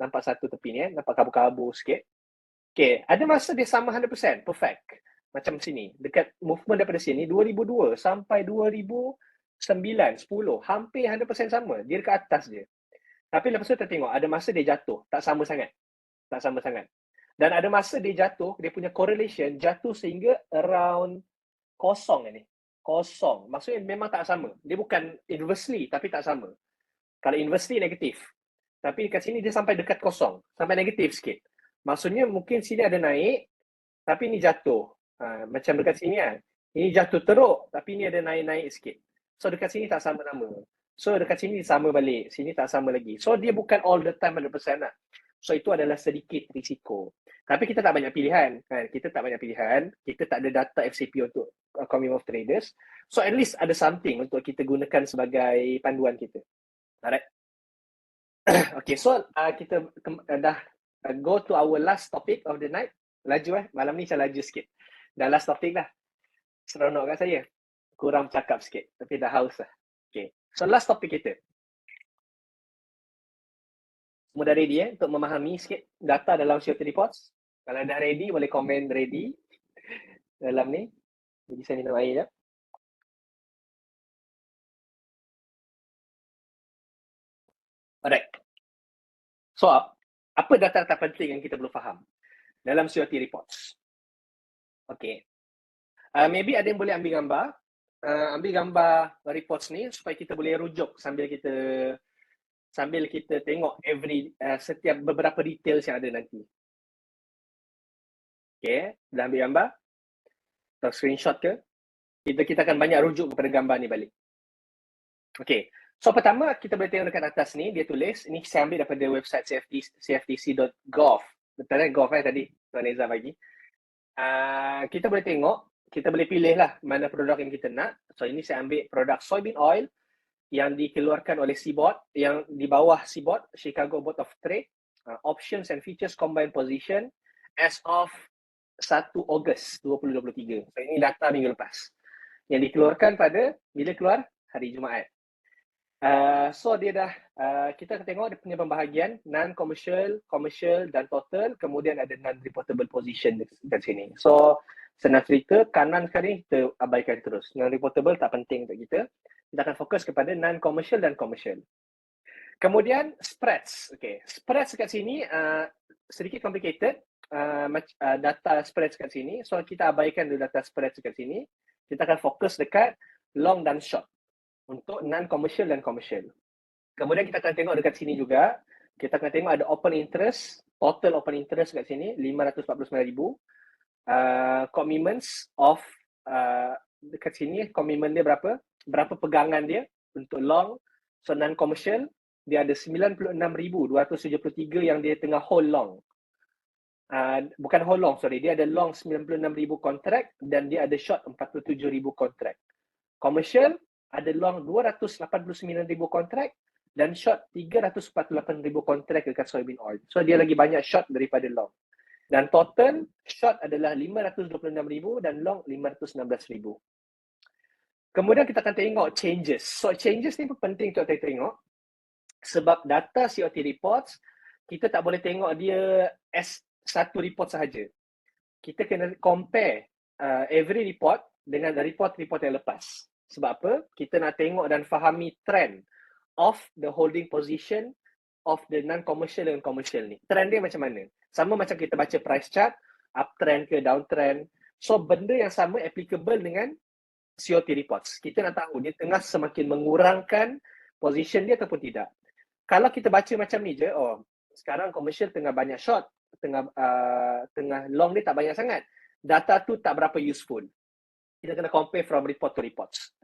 Nampak 1 tepi ni, nampak kabur-kabur sikit. Okay, ada masa dia sama 100%, perfect. Macam sini, dekat movement daripada sini, 2002 sampai 2009, 10, hampir 100% sama. Dia dekat atas je. Tapi lepas tu kita tengok, ada masa dia jatuh, tak sama sangat. Tak sama sangat. Dan ada masa dia jatuh, dia punya correlation jatuh sehingga around kosong ni. Kosong. Maksudnya memang tak sama. Dia bukan inversely, tapi tak sama. Kalau inversely, negatif. Tapi kat sini dia sampai dekat kosong. Sampai negatif sikit. Maksudnya mungkin sini ada naik, tapi ni jatuh. Macam dekat sini kan. Ini jatuh teruk, tapi ni ada naik-naik sikit. So dekat sini tak sama nama. So dekat sini sama balik. Sini tak sama lagi. So dia bukan all the time 100% lah. So itu adalah sedikit risiko. Tapi kita tak banyak pilihan. Kan? Kita tak banyak pilihan. Kita tak ada data FCP untuk Commonwealth Traders. So at least ada something untuk kita gunakan sebagai panduan kita. Alright. Okay, so kita dah go to our last topic of the night. Laju malam ni saya laju sikit. Dah last topic dah. Seronok kat saya. Kurang cakap sikit. Tapi dah haus lah. Okay, so last topic kita. Semua dah ready untuk memahami sikit data dalam COT reports? Kalau dah ready, boleh komen ready dalam ni. Jadi saya minum air je. Alright. So, apa data-data penting yang kita perlu faham dalam COT reports? Okay. Maybe ada yang boleh ambil gambar. Ambil gambar reports ni supaya kita boleh rujuk sambil kita tengok setiap beberapa details yang ada nanti. Okay, dah ambil gambar? Atau screenshot ke? Kita akan banyak rujuk kepada gambar ni balik. Okay, so pertama kita boleh tengok dekat atas ni, dia tulis, ni saya ambil daripada website cftc.gov. Betul gov tadi, Tuan Eza bagi. Kita boleh tengok, kita boleh pilih lah mana produk yang kita nak. So ini saya ambil produk soybean oil yang dikeluarkan oleh CBOT, yang di bawah CBOT, Chicago Board of Trade, options and features combined position as of 1 Ogos 2023. So ini data minggu lepas. Yang dikeluarkan pada, bila keluar? Hari Jumaat. So dia dah, kita akan tengok dia punya pembahagian non-commercial, commercial dan total. Kemudian ada non-reportable position dekat sini. So senang cerita, kanan sekali kita abaikan terus. Non-reportable tak penting untuk kita. Kita akan fokus kepada non-commercial dan commercial. Kemudian spreads. Okay, spreads kat sini sedikit complicated. Data spreads kat sini. So kita abaikan dulu data spreads kat sini. Kita akan fokus dekat long dan short untuk non-commercial dan commercial. Kemudian kita akan tengok dekat sini juga. Kita akan tengok ada open interest, total open interest kat sini 549,000. Commitments of dekat sini commitment dia berapa? Berapa pegangan dia untuk long. So non-commercial dia ada 96,273 yang dia tengah hold long. Bukan hold long, sorry. Dia ada long 96,000 kontrak dan dia ada short 47,000 kontrak. Commercial ada long 289,000 kontrak dan short 348,000 kontrak dekat soybean oil. So dia lagi banyak short daripada long. Dan total short adalah 526,000 dan long 516,000. Kemudian kita akan tengok changes. So changes ni pun penting untuk kita tengok sebab data COT reports kita tak boleh tengok dia as satu report sahaja. Kita kena compare every report dengan report-report yang lepas. Sebab apa? Kita nak tengok dan fahami trend of the holding position of the non-commercial dan commercial ni. Trend dia macam mana? Sama macam kita baca price chart, uptrend ke downtrend. So benda yang sama applicable dengan COT reports. Kita nak tahu dia tengah semakin mengurangkan position dia ataupun tidak. Kalau kita baca macam ni je, oh sekarang commercial tengah banyak short, tengah long ni tak banyak sangat. Data tu tak berapa useful. Kita kena compare from report to reports.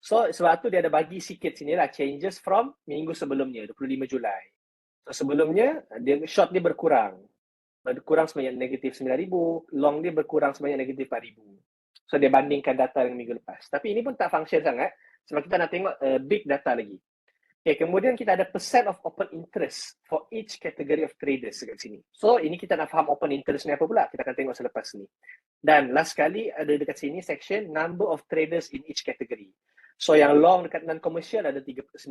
So sebab tu dia ada bagi sikit sini lah changes from minggu sebelumnya 25 Julai. So sebelumnya dia short dia berkurang sebanyak negatif 9,000, long dia berkurang sebanyak negatif 4,000. So dia bandingkan data dengan minggu lepas. Tapi ini pun tak function sangat sebab kita nak tengok big data lagi. Okay, kemudian kita ada percent of open interest for each category of traders dekat sini. So, ini kita nak faham open interest ni apa pula. Kita akan tengok selepas ni. Dan last sekali ada dekat sini section number of traders in each category. So, yang long dekat non-commercial ada 95.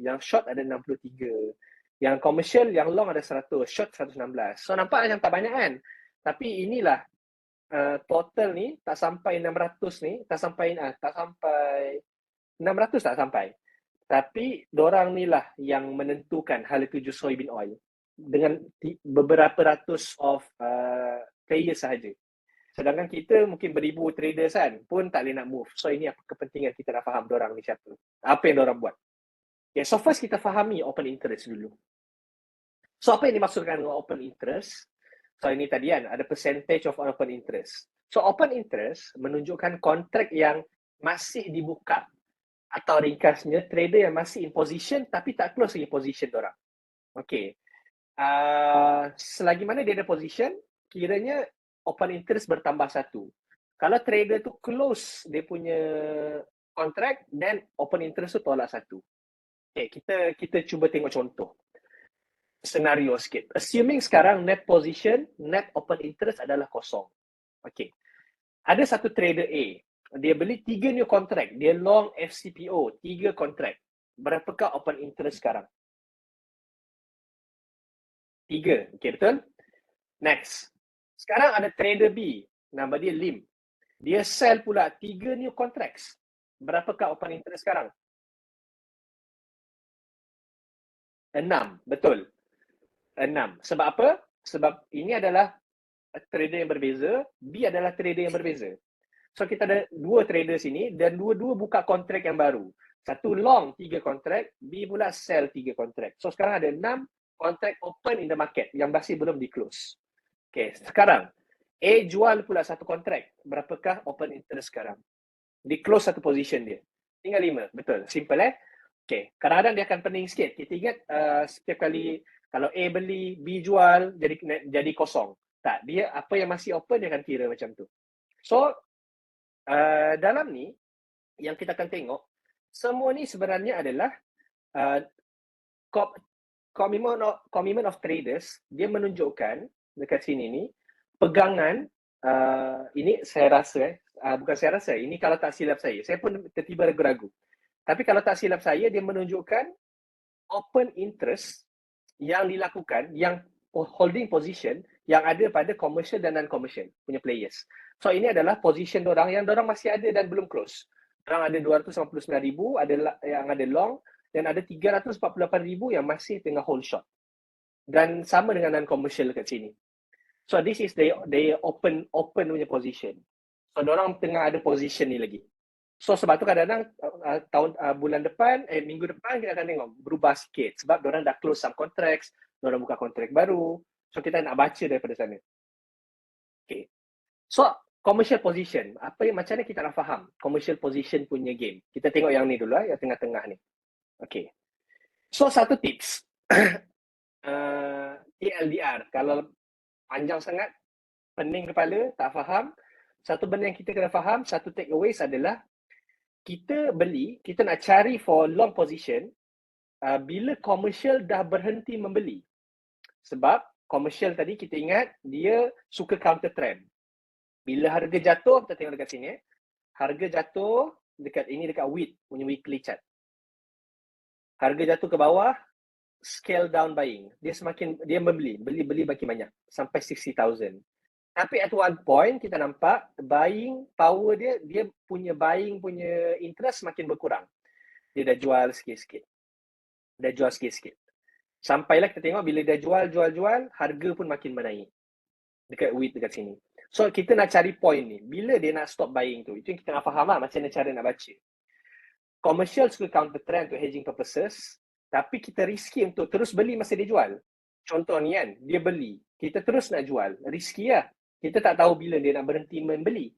Yang short ada 63. Yang commercial, yang long ada 100. Short 116. So, nampak macam tak banyak kan? Tapi inilah total ni tak sampai 600 ni. Tak sampai 600 tak sampai. Tapi dorang ni lah yang menentukan hala tuju soybean oil dengan beberapa ratus of players sahaja. Sedangkan kita mungkin beribu traders kan pun tak boleh nak move. So ini apa kepentingan kita nak faham dorang ni siapa. Apa yang dorang buat. Okay, so first kita fahami open interest dulu. So apa yang dimaksudkan dengan open interest? So ini tadi kan ada percentage of open interest. So open interest menunjukkan kontrak yang masih dibuka. Atau ringkasnya, trader yang masih in position tapi tak close lagi position dorang. Okay. Selagi mana dia ada position, kiranya open interest bertambah 1. Kalau trader tu close dia punya kontrak, then open interest tu tolak 1. Okay, kita cuba tengok contoh. Senario sikit. Assuming sekarang net position, net open interest adalah kosong. Okay. Ada satu trader A. Dia beli 3 new contract. Dia long FCPO, 3 contract. Berapakah open interest sekarang? 3. Okay, betul? Next. Sekarang ada trader B. Nama dia Lim. Dia sell pula 3 new contracts. Berapakah open interest sekarang? 6. Betul. 6. Sebab apa? Sebab ini adalah trader yang berbeza. B adalah trader yang berbeza. So kita ada 2 trader sini dan dua-dua buka kontrak yang baru. Satu long 3 kontrak, B pula sell 3 kontrak. So sekarang ada 6 kontrak open in the market yang masih belum di close. Okay, sekarang A jual pula 1 kontrak. Berapakah open interest sekarang? Di close satu position dia. Tinggal 5. Betul. Simple Okay, kadang-kadang dia akan pening sikit. Kita ingat setiap kali kalau A beli, B jual, jadi kosong. Tak, dia apa yang masih open dia akan kira macam tu. So dalam ni yang kita akan tengok semua ni sebenarnya adalah commitment of traders. Dia menunjukkan dekat sini ni pegangan ini saya rasa bukan saya rasa, ini kalau tak silap saya pun tertiba ragu-ragu. Tapi kalau tak silap saya dia menunjukkan open interest yang dilakukan, yang holding position yang ada pada commercial dan non-commercial punya players. So ini adalah position dorang yang dorang masih ada dan belum close. Dorang ada 259,000, ada yang ada long dan ada 348,000 yang masih tengah hold short. Dan sama dengan non-commercial kat sini. So this is the open punya position. So dorang tengah ada position ni lagi. So sebab tu kadang-kadang bulan depan, minggu depan kita akan tengok berubah sikit sebab dorang dah close some contracts, dorang buka kontrak baru. So kita nak baca daripada sana. Okay. So commercial position, macam mana kita nak faham commercial position punya game? Kita tengok yang ni dulu yang tengah-tengah ni. Okay. So satu tips. TLDR, kalau panjang sangat, pening kepala, tak faham. Satu benda yang kita kena faham, satu takeaways adalah kita beli, kita nak cari for long position bila commercial dah berhenti membeli. Sebab commercial tadi kita ingat dia suka counter trend. Bila harga jatuh, kita tengok dekat sini. Harga jatuh dekat WIT punya weekly chart. Harga jatuh ke bawah, scale down buying. Dia beli makin banyak sampai 60,000. Tapi at one point kita nampak buying power dia punya buying punya interest makin berkurang. Dia dah jual sikit-sikit. Sampailah kita tengok bila dia jual, harga pun makin menaik. Dekat WIT dekat sini. So kita nak cari point ni. Bila dia nak stop buying tu? Itu yang kita nak faham lah macam mana cara nak baca. Commercial suka counter trend untuk hedging purposes. Tapi kita risky untuk terus beli masa dia jual. Contoh ni kan, dia beli. Kita terus nak jual. Risky lah. Kita tak tahu bila dia nak berhenti membeli.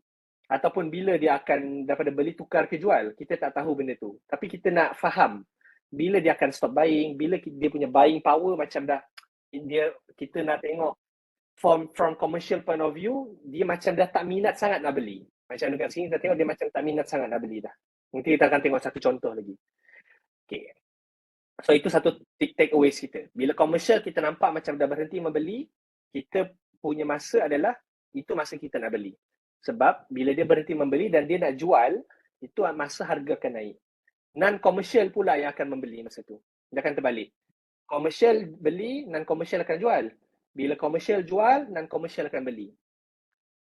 Ataupun bila dia akan daripada beli tukar ke jual. Kita tak tahu benda tu. Tapi kita nak faham. Bila dia akan stop buying. Bila dia punya buying power macam dah. Kita nak tengok. From commercial point of view, dia macam dah tak minat sangat nak beli. Macam dekat sini kita tengok dia macam tak minat sangat nak beli dah. Nanti kita akan tengok satu contoh lagi. Okay. So itu satu take aways kita. Bila komersial kita nampak macam dah berhenti membeli, kita punya masa adalah itu masa kita nak beli. Sebab bila dia berhenti membeli dan dia nak jual, itu masa harga akan naik. Non-komersial pula yang akan membeli masa tu. Dia akan terbalik. Komersial beli, non-komersial akan jual. Bila komersial jual, non-komersial akan beli.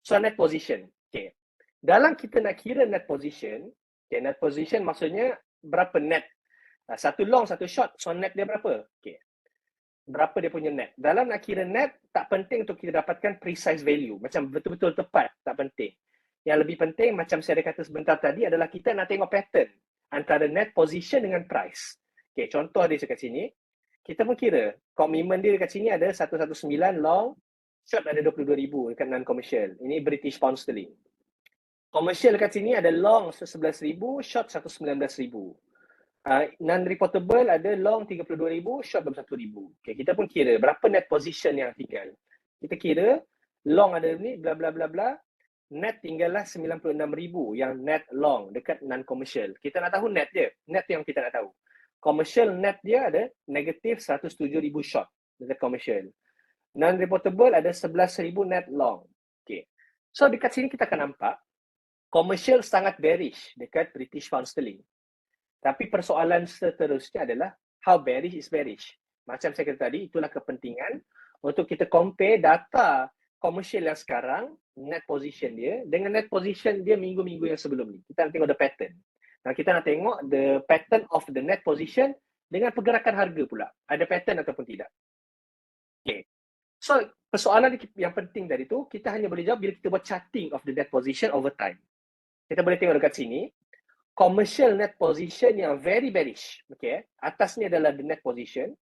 So net position. Okay. Dalam kita nak kira net position, okay, net position maksudnya berapa net. Satu long, satu short, so net dia berapa? Okay. Berapa dia punya net. Dalam nak kira net, tak penting untuk kita dapatkan precise value. Macam betul-betul tepat, tak penting. Yang lebih penting, macam saya kata sebentar tadi, adalah kita nak tengok pattern antara net position dengan price. Okay, contoh dia dekat sini. Kita pun kira, komitmen dia dekat sini ada 119 long, short ada 22,000 dekat non-commercial. Ini British Pound Sterling. Commercial dekat sini ada long 11,000, short 119,000. Non-reportable ada long 32,000, short 21,000. Okay, kita pun kira berapa net position yang tinggal. Kita kira long ada ni bla bla bla bla, net tinggallah 96,000 yang net long dekat non-commercial. Kita nak tahu net dia. Net yang kita nak tahu. Commercial net dia ada negatif 107,000 short dekat commercial. Non-reportable ada 11,000 net long. Okay. So dekat sini kita akan nampak commercial sangat bearish dekat British Pound Sterling. Tapi persoalan seterusnya adalah how bearish is bearish. Macam saya kata tadi, itulah kepentingan untuk kita compare data komersial yang sekarang, net position dia, dengan net position dia minggu-minggu yang sebelum ni. Kita nak tengok the pattern. Dan kita nak tengok the pattern of the net position dengan pergerakan harga pula. Ada pattern ataupun tidak. Okay. So, persoalan yang penting dari tu, kita hanya boleh jawab bila kita buat charting of the net position over time. Kita boleh tengok dekat sini, commercial net position yang very bearish. Okay. Atas ni adalah the net position.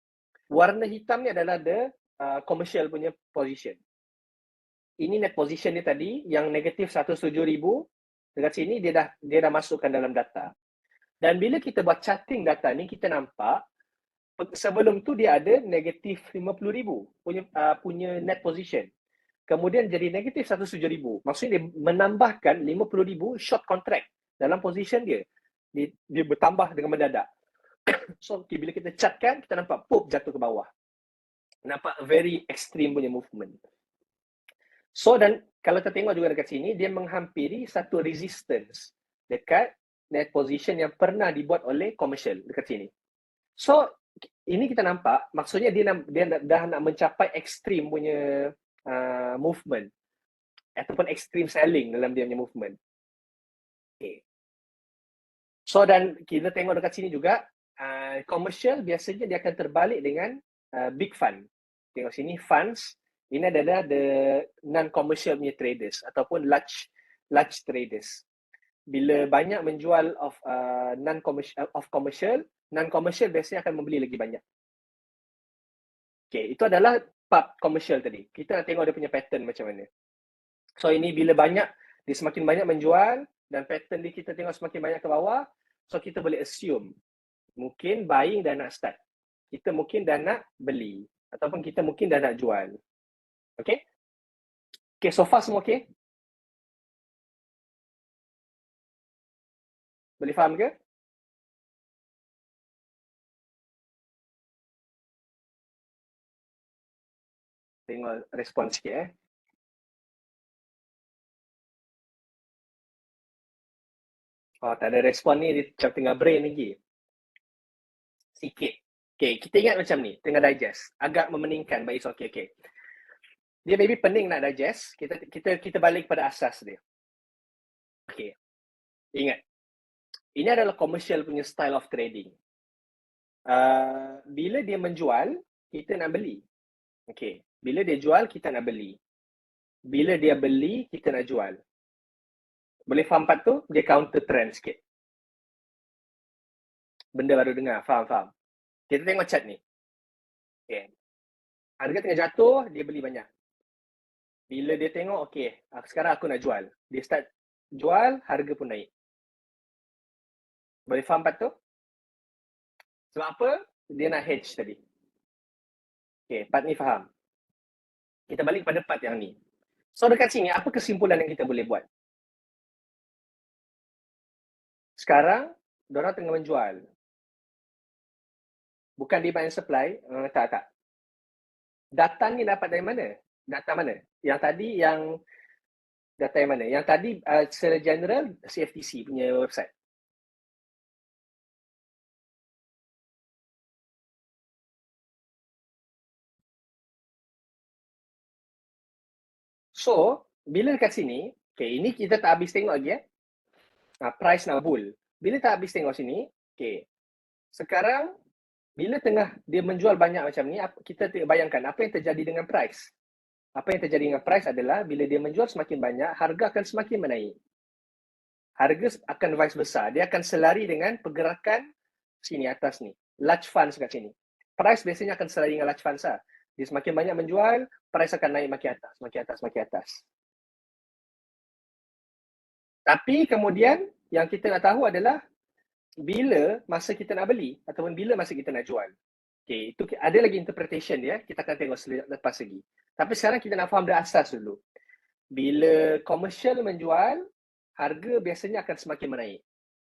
Warna hitam ni adalah the commercial punya position. Ini net position ni tadi yang negatif 107,000. Dekat sini dia dah masukkan dalam data. Dan bila kita buat charting data ni, kita nampak sebelum tu dia ada negatif 50,000 punya net position. Kemudian jadi negatif 107,000. Maksudnya dia menambahkan 50,000 short contract dalam position dia. Dia bertambah dengan mendadak. So, bila kita chartkan, kita nampak pop jatuh ke bawah. Nampak very extreme punya movement. So, dan kalau kita tengok juga dekat sini, dia menghampiri satu resistance dekat net position yang pernah dibuat oleh commercial dekat sini. So, ini kita nampak, maksudnya dia dah nak mencapai extreme punya movement ataupun extreme selling dalam dia punya movement. Okay. So, dan kita tengok dekat sini juga, commercial biasanya dia akan terbalik dengan big fund. Tengok sini, funds, ini adalah the non-commercial punya traders ataupun large traders. Bila banyak menjual of commercial, non-commercial biasanya akan membeli lagi banyak. Okay, itu adalah part commercial tadi. Kita nak tengok dia punya pattern macam mana. So ini bila banyak, dia semakin banyak menjual dan pattern dia kita tengok semakin banyak ke bawah, so kita boleh assume mungkin buying dah nak start. Kita mungkin dah nak beli ataupun kita mungkin dah nak jual. Okay? Okay, so far semua okay? Boleh faham ke? Tengok respon sikit Oh, tak ada respon ni, dia macam tengah brain lagi. Sikit. Okay, kita ingat macam ni, tengah digest. Agak memeningkan, but it's okay. Dia maybe pening nak digest, kita balik pada asas dia. Okay. Ingat. Ini adalah commercial punya style of trading. Bila dia menjual, kita nak beli. Okay. Bila dia jual, kita nak beli. Bila dia beli, kita nak jual. Boleh faham part tu? Dia counter trend sikit. Benda baru dengar, faham. Kita tengok chart ni. Okay. Harga tengah jatuh, dia beli banyak. Bila dia tengok, okay, sekarang aku nak jual. Dia start jual, harga pun naik. Boleh faham part tu? Sebab apa? Dia nak hedge tadi. Okay, part ni faham. Kita balik pada part yang ni. So dekat sini, apa kesimpulan yang kita boleh buat? Sekarang, diorang tengah menjual. Bukan demand and supply. Tak. Data ni dapat dari mana? Data mana? Yang tadi data yang mana? Yang tadi secara general CFTC punya website. So, bila dekat sini, okay, ini kita tak habis tengok lagi price nak bull. Bila tak habis tengok sini, okay, sekarang bila tengah dia menjual banyak macam ni, kita bayangkan apa yang terjadi dengan price. Apa yang terjadi dengan price adalah bila dia menjual semakin banyak, harga akan semakin menaik. Harga akan vice versa. Dia akan selari dengan pergerakan sini atas ni. Large funds kat sini. Price biasanya akan selari dengan large funds lah. Dia semakin banyak menjual, price akan naik makin atas, makin atas, makin atas. Tapi kemudian yang kita nak tahu adalah bila masa kita nak beli ataupun bila masa kita nak jual. Okay, itu ada lagi interpretation dia, kita akan tengok lepas lagi. Tapi sekarang kita nak faham dah asas dulu. Bila komersial menjual, harga biasanya akan semakin menaik.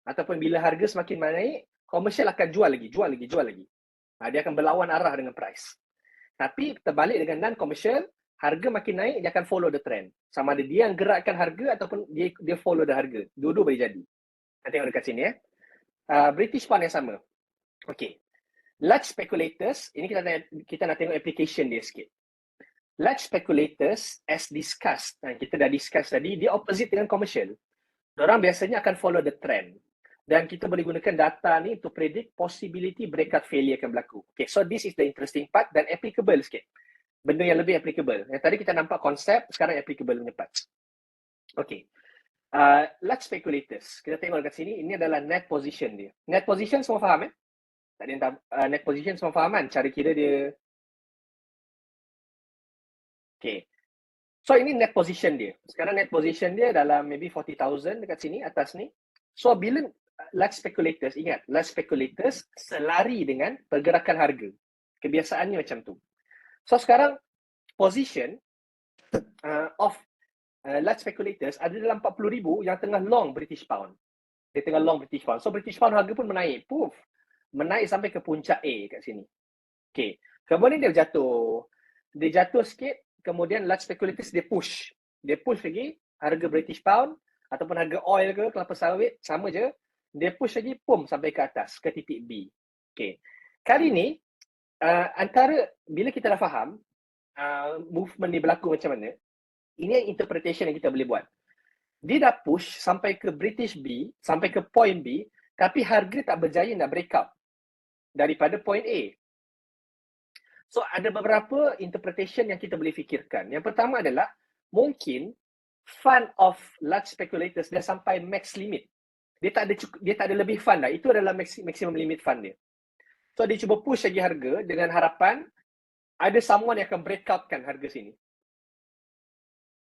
Ataupun bila harga semakin menaik, komersial akan jual lagi. Dia akan berlawan arah dengan price. Tapi terbalik dengan non-komersial, harga makin naik, dia akan follow the trend. Sama ada dia yang gerakkan harga ataupun dia follow the harga. Dua-dua boleh jadi. Kita tengok dekat sini British pound yang sama. Okay. Large speculators, ini kita nak tengok application dia sikit. Large speculators, as discussed, kita dah discuss tadi, dia opposite dengan commercial. Diorang biasanya akan follow the trend. Dan kita boleh gunakan data ni untuk predict possibility breakout failure akan berlaku. Okay, so this is the interesting part dan applicable sikit. Benda yang lebih applicable. Yang tadi kita nampak konsep, sekarang applicable punya part. Okay. Large speculators. Kita tengok dekat sini, ini adalah net position dia. Net position semua faham Tak ada yang net position semua faham kan? Cara kira dia. Okay. So ini net position dia. Sekarang net position dia dalam maybe 40,000 dekat sini, atas ni. So bila large speculators, ingat, large speculators selari dengan pergerakan harga. Kebiasaannya macam tu. So sekarang position of large speculators ada dalam 40,000 yang tengah long British pound. Dia tengah long British pound. So British pound harga pun menaik. Poof. Menaik sampai ke puncak A kat sini. Okay. Kemudian dia jatuh. Dia jatuh sikit. Kemudian large speculators dia push. Dia push lagi harga British pound ataupun harga oil ke kelapa sawit. Sama je. Dia push lagi pum sampai ke atas. Ke titik B. Okay. Kali ni antara bila kita dah faham movement ni berlaku macam mana. Ini yang interpretation yang kita boleh buat. Dia dah push sampai ke British B, sampai ke point B, tapi harga tak berjaya nak break out daripada point A. So, ada beberapa interpretation yang kita boleh fikirkan. Yang pertama adalah, mungkin fund of large speculators dah sampai max limit. Dia tak ada lebih fund dah. Itu adalah maximum limit fund dia. So, dia cuba push lagi harga dengan harapan ada someone yang akan break out kan harga sini.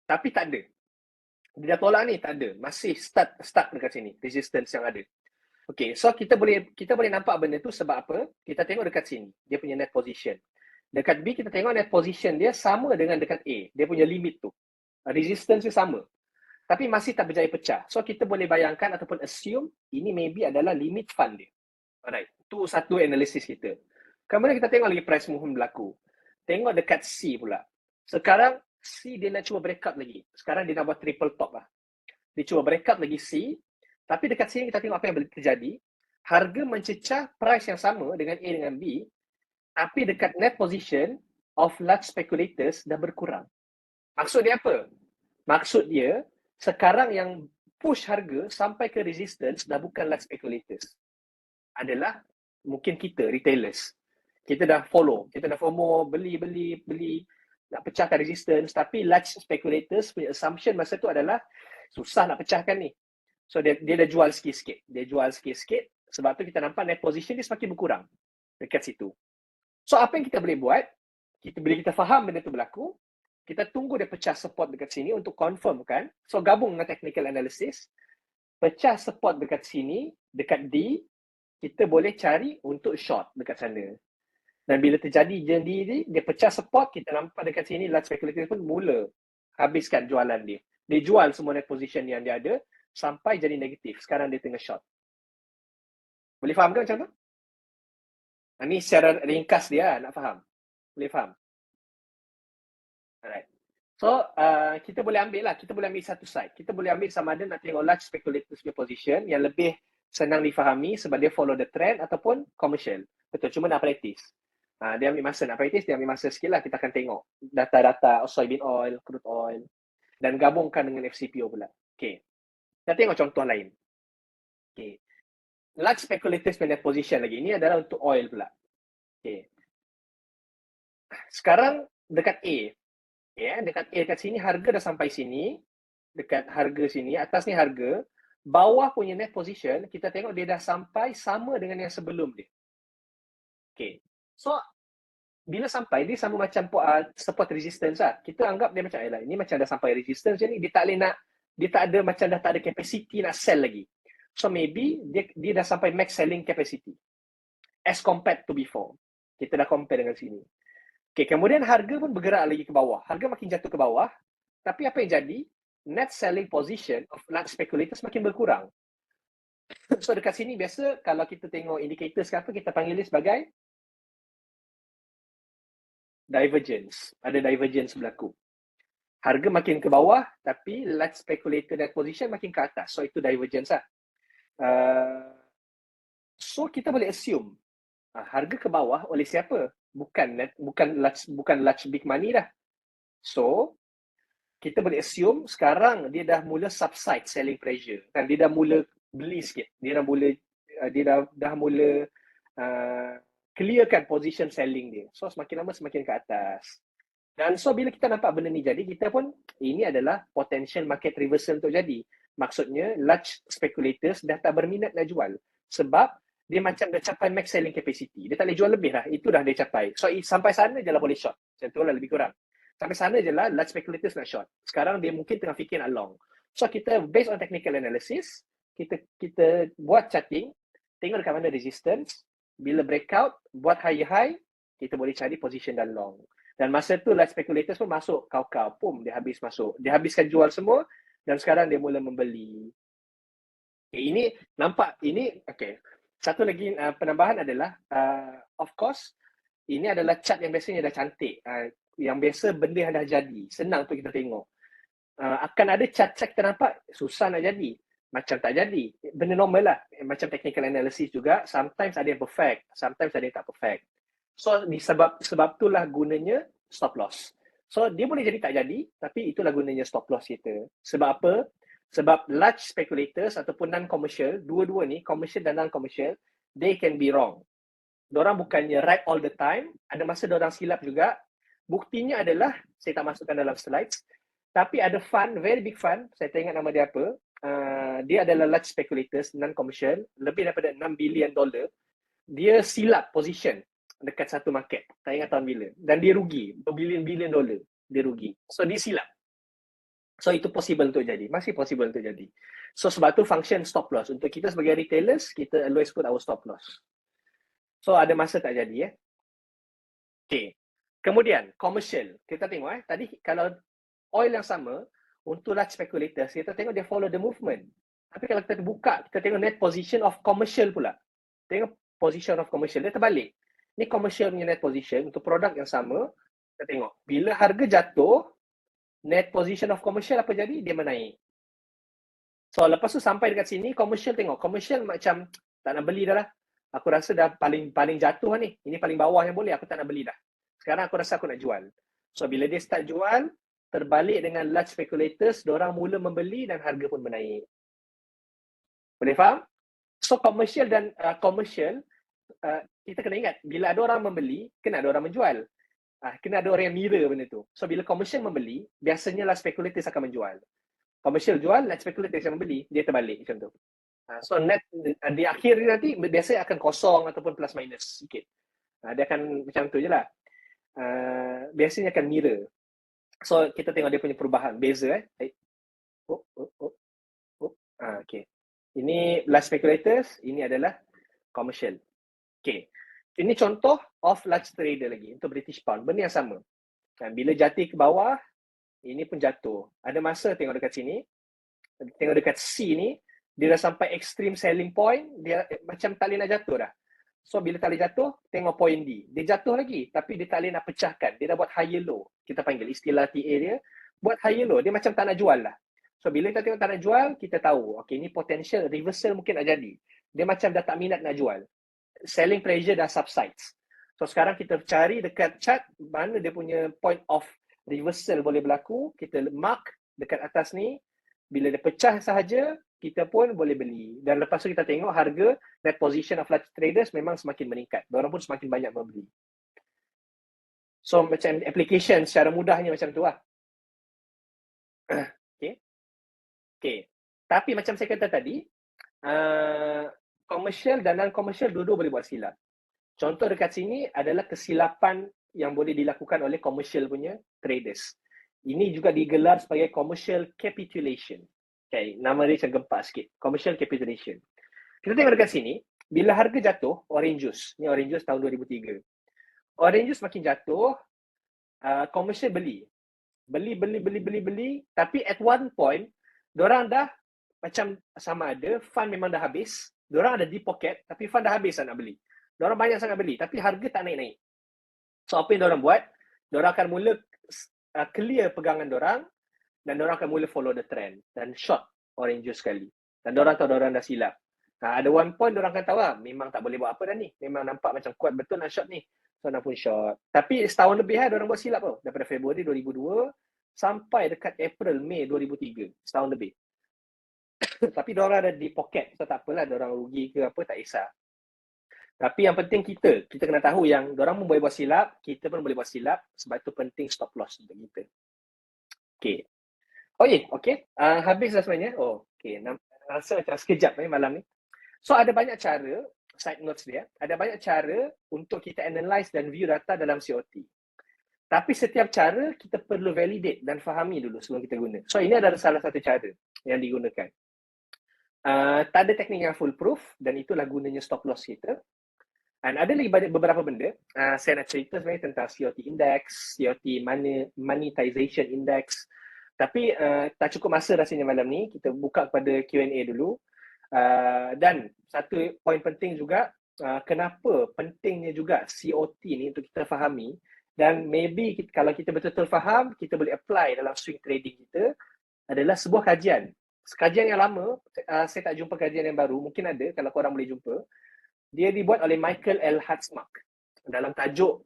Tapi tak ada. Dia dah tolak ni, tak ada. Masih start dekat sini. Resistance yang ada. Okay, so kita boleh nampak benda tu sebab apa? Kita tengok dekat sini. Dia punya net position. Dekat B kita tengok net position dia sama dengan dekat A. Dia punya limit tu. Resistance dia sama. Tapi masih tak berjaya pecah. So kita boleh bayangkan ataupun assume ini maybe adalah limit fund dia. Alright. Itu satu analisis kita. Kemudian kita tengok lagi price movement berlaku. Tengok dekat C pula. Sekarang C dia nak cuba breakout lagi. Sekarang dia nak buat triple top lah. Dia cuba breakout lagi C. Tapi dekat sini kita tengok apa yang boleh terjadi. Harga mencecah price yang sama dengan A dengan B. Tapi dekat net position of large speculators dah berkurang. Maksud dia apa? Maksud dia sekarang yang push harga sampai ke resistance dah bukan large speculators. Adalah mungkin kita, retailers. Kita dah follow. Kita dah FOMO, beli. Nak pecahkan resistance. Tapi large speculators punya assumption masa tu adalah susah nak pecahkan ni. So dia dah jual sikit-sikit. Sebab tu kita nampak net position dia semakin berkurang dekat situ. So apa yang kita boleh buat? Bila kita faham benda tu berlaku, kita tunggu dia pecah support dekat sini untuk confirm kan. So gabung dengan technical analysis. Pecah support dekat sini, dekat D, kita boleh cari untuk short dekat sana. Dan bila terjadi jadi dia pecah support, kita nampak dekat sini large speculator pun mula habiskan jualan dia. Dia jual semua net position yang dia ada sampai jadi negatif. Sekarang dia tengah short. Boleh faham ke macam tu? Ini secara ringkas dia, nak faham? Boleh faham? Alright. So, kita boleh ambil lah. Kita boleh ambil satu side. Kita boleh ambil sama ada nak tengok large speculators punya position yang lebih senang difahami sebab dia follow the trend ataupun commercial. Betul, cuma nak practice. Dia ambil masa nak practice, dia ambil masa sikit lah. Kita akan tengok data-data soybean oil, crude oil dan gabungkan dengan FCPO pula. Okay. Kita tengok contoh lain. Okay. Large speculators punya position lagi. Ini adalah untuk oil pula. Okay. Sekarang dekat A. Ya, dekat A dekat sini harga dah sampai sini, dekat harga sini, atas ni harga, bawah punya net position, kita tengok dia dah sampai sama dengan yang sebelum dia. Okay. So, bila sampai, dia sama macam support resistance lah. Kita anggap dia macam, ini macam dah sampai resistance je ni, dia tak boleh nak, dia tak ada, macam dah tak ada capacity nak sell lagi. So, maybe dia dah sampai max selling capacity as compared to before. Kita dah compare dengan sini. Okay, kemudian harga pun bergerak lagi ke bawah. Harga makin jatuh ke bawah. Tapi apa yang jadi? Net selling position of large speculators makin berkurang. So dekat sini biasa kalau kita tengok indicators ke apa, kita panggil dia sebagai divergence. Ada divergence berlaku. Harga makin ke bawah, tapi large speculator net position makin ke atas. So itu divergence lah. So kita boleh assume harga ke bawah oleh siapa? Bukan large big money dah. So, kita boleh assume sekarang dia dah mula subside selling pressure. Kan dia dah mula beli sikit. Dia dah mula clearkan position selling dia. So, semakin lama semakin ke atas. Dan so, bila kita nampak benda ni jadi, kita pun, ini adalah potential market reversal untuk jadi. Maksudnya, large speculators dah tak berminat nak jual. Sebab, dia macam dah capai max selling capacity. Dia tak boleh jual lebih lah. Itu dah dia capai. So, sampai sana je lah boleh short. Macam tu lah lebih kurang. Sampai sana je lah large speculators nak short. Sekarang dia mungkin tengah fikir nak long. So, kita based on technical analysis, kita buat charting, tengok dekat mana resistance, bila breakout, buat high, kita boleh cari position dan long. Dan masa tu large speculators pun masuk kau-kau. Pum, dia habis masuk. Dia habiskan jual semua dan sekarang dia mula membeli. Okay, ini nampak, ini, okay. Satu lagi penambahan adalah, of course, ini adalah chart yang biasanya dah cantik. Yang biasa benda yang dah jadi. Senang untuk kita tengok. Akan ada chart-chart kita nampak susah nak jadi. Macam tak jadi. Benda normal lah. Macam technical analysis juga. Sometimes ada yang perfect. Sometimes ada yang tak perfect. So, sebab itulah gunanya stop loss. So, dia boleh jadi tak jadi. Tapi itulah gunanya stop loss kita. Sebab apa? Sebab large speculators ataupun non-commercial, dua-dua ni, commercial dan non-commercial, they can be wrong. Diorang bukannya right all the time. Ada masa diorang silap juga. Buktinya adalah, saya tak masukkan dalam slides, tapi ada fund, very big fund, saya tak ingat nama dia apa, dia adalah large speculators, non-commercial, lebih daripada $6 billion, dia silap position dekat satu market, tak ingat tahun bila, dan dia rugi, berbilion-bilion dolar, dia rugi. So, dia silap. So, itu possible untuk jadi, masih possible untuk jadi. So, sebab tu function stop loss. Untuk kita sebagai retailers, kita always put our stop loss. So, ada masa tak jadi, Okay. Kemudian, commercial. Kita tengok, tadi kalau oil yang sama, untuk large speculators, kita tengok dia follow the movement. Tapi kalau kita buka, kita tengok net position of commercial pula. Tengok position of commercial, dia terbalik. Ni commercial punya net position, untuk produk yang sama, kita tengok. Bila harga jatuh, net position of commercial apa jadi? Dia menaik. So, lepas tu sampai dekat sini, commercial tengok. Commercial macam, tak nak beli dah lah. Aku rasa dah paling jatuh ni. Ini paling bawah yang boleh, aku tak nak beli dah. Sekarang aku rasa aku nak jual. So, bila dia start jual, terbalik dengan large speculators, diorang mula membeli dan harga pun menaik. Boleh faham? So, commercial dan commercial, kita kena ingat, bila ada orang membeli, kena ada orang menjual. Kena ada orang yang mirror benda tu. So, bila commercial membeli, biasanya large speculators akan menjual. Commercial jual, large speculators yang membeli, dia terbalik macam tu. So, net di akhir nanti, biasanya akan kosong ataupun plus minus sikit. Dia akan macam tu je lah. Biasanya akan mirror. So, kita tengok dia punya perubahan. Beza okay. Ini large speculators, ini adalah commercial. Okay. Ini contoh of large trader lagi untuk British Pound. Benda yang sama. Bila jatuh ke bawah, ini pun jatuh. Ada masa tengok dekat sini, tengok dekat C ni, dia dah sampai extreme selling point, dia macam tak boleh nak jatuh dah. So bila tak boleh jatuh, tengok point D. Dia jatuh lagi, tapi dia tak boleh nak pecahkan. Dia dah buat higher low. Kita panggil istilah TA dia, buat higher low. Dia macam tak nak jual lah. So bila kita tengok tak nak jual, kita tahu, okay, ni potential reversal mungkin nak jadi. Dia macam dah tak minat nak jual. Selling pressure dah subsides. So sekarang kita cari dekat chart mana dia punya point of reversal boleh berlaku. Kita mark dekat atas ni. Bila dia pecah sahaja, kita pun boleh beli. Dan lepas tu kita tengok harga net position of large traders memang semakin meningkat. Diorang pun semakin banyak membeli. So macam application secara mudahnya macam tu lah. Okay. Tapi macam saya kata tadi, commercial dan non-commercial dua-dua boleh buat silap. Contoh dekat sini adalah kesilapan yang boleh dilakukan oleh commercial punya traders. Ini juga digelar sebagai commercial capitulation. Okay, nama dia macam gempak sikit. Commercial capitulation. Kita tengok dekat sini, bila harga jatuh, orange juice. Ni orange juice tahun 2003. Orange juice makin jatuh, commercial beli. Beli. Tapi at one point, diorang dah macam sama ada, fund memang dah habis. Diorang ada di pocket, tapi fund dah habis nak beli. Diorang banyak sangat beli, tapi harga tak naik-naik. So apa yang diorang buat? Diorang akan mula clear pegangan diorang dan diorang akan mula follow the trend dan short orange juice sekali. Dan diorang tahu diorang dah silap. Ada one point diorang akan tahu memang tak boleh buat apa dah ni. Memang nampak macam kuat betul nak short ni. So nak pun short. Tapi setahun lebih diorang buat silap tau. Daripada Februari 2002 sampai dekat April, Mei 2003. Setahun lebih. Tapi diorang ada di pocket. So tak apalah diorang rugi ke apa, tak kisah. Tapi yang penting kita kena tahu yang diorang pun boleh buat silap, kita pun boleh buat silap. Sebab tu penting stop loss untuk kita. Okay. Okay. Habis dah sebenarnya. Okay. Rasa macam sekejap malam ni. So ada banyak cara, side notes dia, ada banyak cara untuk kita analyze dan view data dalam COT. Tapi setiap cara kita perlu validate dan fahami dulu sebelum kita guna. So ini adalah salah satu cara yang digunakan. Tak ada teknik yang foolproof dan itulah gunanya stop loss kita. Dan ada lagi beberapa benda. Saya nak cerita sebenarnya tentang COT index, COT monetization index. Tapi tak cukup masa rasanya malam ni. Kita buka kepada Q&A dulu. Dan satu poin penting juga, kenapa pentingnya juga COT ni untuk kita fahami. Dan maybe kalau kita betul-betul faham, kita boleh apply dalam swing trading kita adalah sebuah kajian. Kajian yang lama, saya tak jumpa kajian yang baru. Mungkin ada kalau korang boleh jumpa. Dia dibuat oleh Michael L. Hatzmark dalam tajuk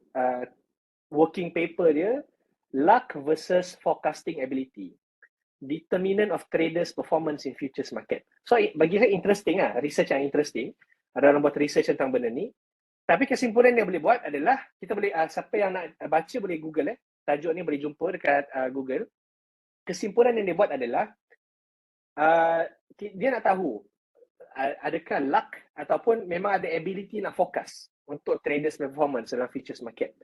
working paper dia, Luck versus Forecasting Ability, Determinant of Traders' Performance in Futures Market. So bagi saya interesting research yang interesting. Ada orang buat research tentang benda ni. Tapi kesimpulan yang boleh buat adalah, kita boleh, siapa yang nak baca boleh Google tajuk ni boleh jumpa dekat Google. Kesimpulan yang dia buat adalah, dia nak tahu adakah luck ataupun memang ada ability nak forecast untuk traders performance dalam futures market.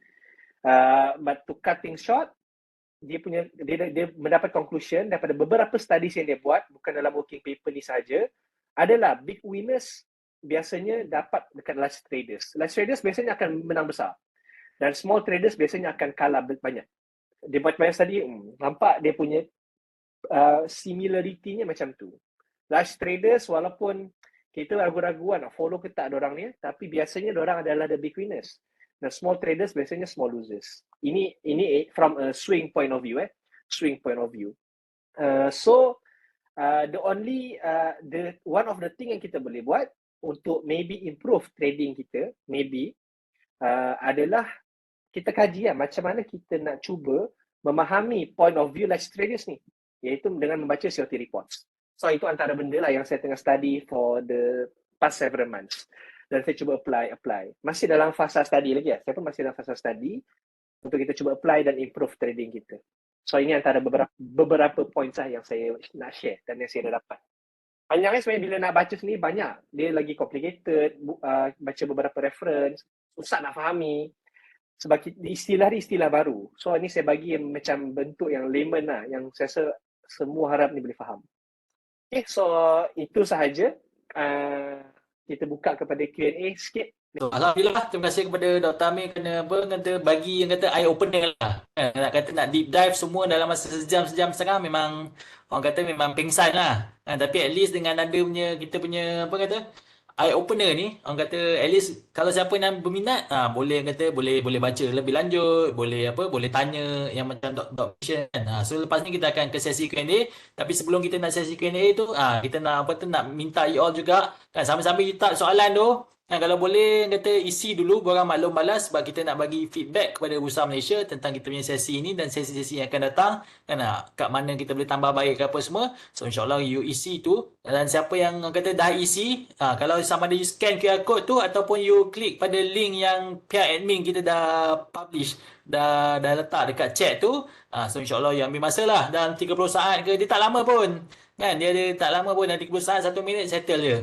But to cut things short, dia mendapat conclusion daripada beberapa studies yang dia buat, bukan dalam working paper ni sahaja, adalah big winners biasanya dapat dekat large traders. Large traders biasanya akan menang besar dan small traders biasanya akan kalah banyak. Dia buat banyak study, nampak dia punya similarity-nya macam tu. Large traders walaupun kita ragu-raguan nak follow ke tak diorang ni, tapi biasanya diorang adalah the big winners. Dan small traders biasanya small losers. Ini from a swing point of view. Swing point of view. One of the thing yang kita boleh buat untuk maybe improve trading kita, adalah kita kaji macam mana kita nak cuba memahami point of view large traders ni, iaitu dengan membaca COT reports. So itu antara benda lah yang saya tengah study for the past several months. Dan saya cuba apply. Masih dalam fasa study lagi Saya pun masih dalam fasa study untuk kita cuba apply dan improve trading kita. So ini antara beberapa points lah yang saya nak share dan yang saya dah dapat. Panjangnya sebenarnya bila nak baca sendiri banyak. Dia lagi complicated, baca beberapa reference, susah nak fahami. Sebab istilah baru. So ini saya bagi macam bentuk yang layman lah, yang saya rasa semua harap ni boleh faham. Okay, so itu sahaja. Kita buka kepada Q&A sikit. Alhamdulillah, terima kasih kepada Dr. Amir kata bagi yang kata eye opener lah. Nak deep dive semua dalam masa sejam setengah memang orang kata memang pengsan lah. Tapi at least dengan ada kita punya eye opener ni, orang kata at least kalau siapa yang berminat, boleh orang kata boleh baca lebih lanjut, boleh tanya yang macam dot question kan. So lepas ni kita akan ke sesi Q&A, tapi sebelum kita nak sesi Q&A tu, kita nak nak minta you all juga kan sambil-sambil you tak soalan tu. Kan, kalau boleh kata isi dulu borang maklum balas sebab kita nak bagi feedback kepada Bursa Malaysia tentang kita punya sesi ini dan sesi-sesi yang akan datang kan, kat mana kita boleh tambah baik ke apa semua. So insyaAllah you isi tu, dan siapa yang orang kata dah isi, kalau sama ada you scan QR code tu ataupun you klik pada link yang pihak admin kita dah publish, dah letak dekat chat tu, so insyaAllah you ambil masa lah dalam 30 saat ke, dia tak lama pun kan, dia tak lama pun, dalam 30 saat 1 minit settle je.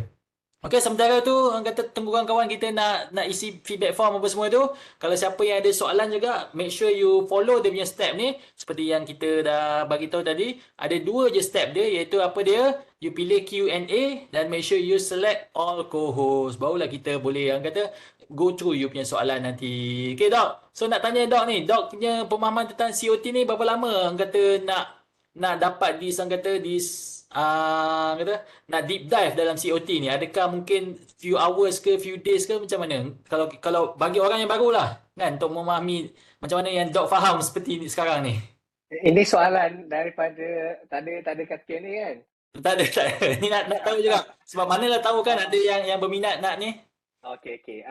Okey, sementara tu orang kata tunggu kawan-kawan kita nak isi feedback form apa semua tu. Kalau siapa yang ada soalan juga, make sure you follow dia punya step ni. Seperti yang kita dah bagi tahu tadi, ada 2 je step dia, iaitu apa dia? You pilih Q&A dan make sure you select all co-host. Barulah kita boleh orang kata go through you punya soalan nanti. Okey, Dok. So nak tanya Dok ni, Dok punya pemahaman tentang COT ni berapa lama orang kata nak dapat orang kata kata nak deep dive dalam COT ni? Adakah mungkin few hours ke few days ke macam mana? Kalau bagi orang yang baru lah kan, untuk memahami macam mana yang Dok faham seperti ni sekarang ni. Ini soalan daripada tak ada kat Q&A kan? Tak ada. Ni nak tahu juga. Sebab manalah tahu kan ada yang berminat nak ni. Okey.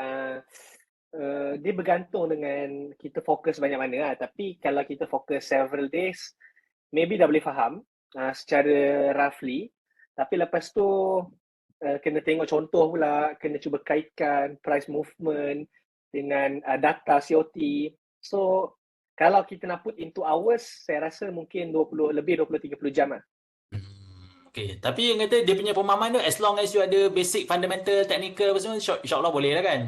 Dia bergantung dengan kita fokus banyak mana lah. Tapi kalau kita fokus several days, maybe dah boleh faham secara roughly. Tapi lepas tu kena tengok contoh pula, kena cuba kaitkan price movement dengan data COT. So kalau kita nak put into hours, saya rasa mungkin 20-30 jam lah. Okay. Tapi yang kata dia punya pemahaman tu, as long as you ada basic fundamental technical apa semua, insyaAllah boleh lah kan?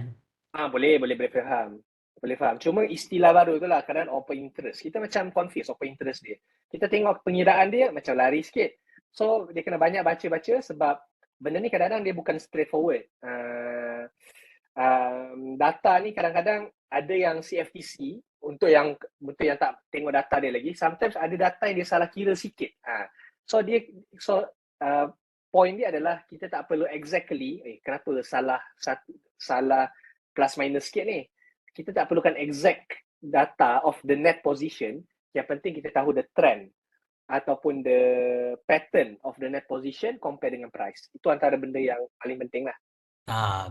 Boleh faham. Boleh faham. Cuma istilah baru tu lah, kadang open interest. Kita macam confuse open interest dia. Kita tengok pengiraan dia macam lari sikit. So, dia kena banyak baca-baca sebab benda ni kadang-kadang dia bukan straightforward. Data ni kadang-kadang ada yang CFTC, untuk yang tak tengok data dia lagi, sometimes ada data yang dia salah kira sikit. Point dia adalah kita tak perlu exactly kenapa salah plus minus sikit ni. Kita tak perlukan exact data of the net position. Yang penting kita tahu the trend ataupun the pattern of the net position compare dengan price. Itu antara benda yang paling penting lah.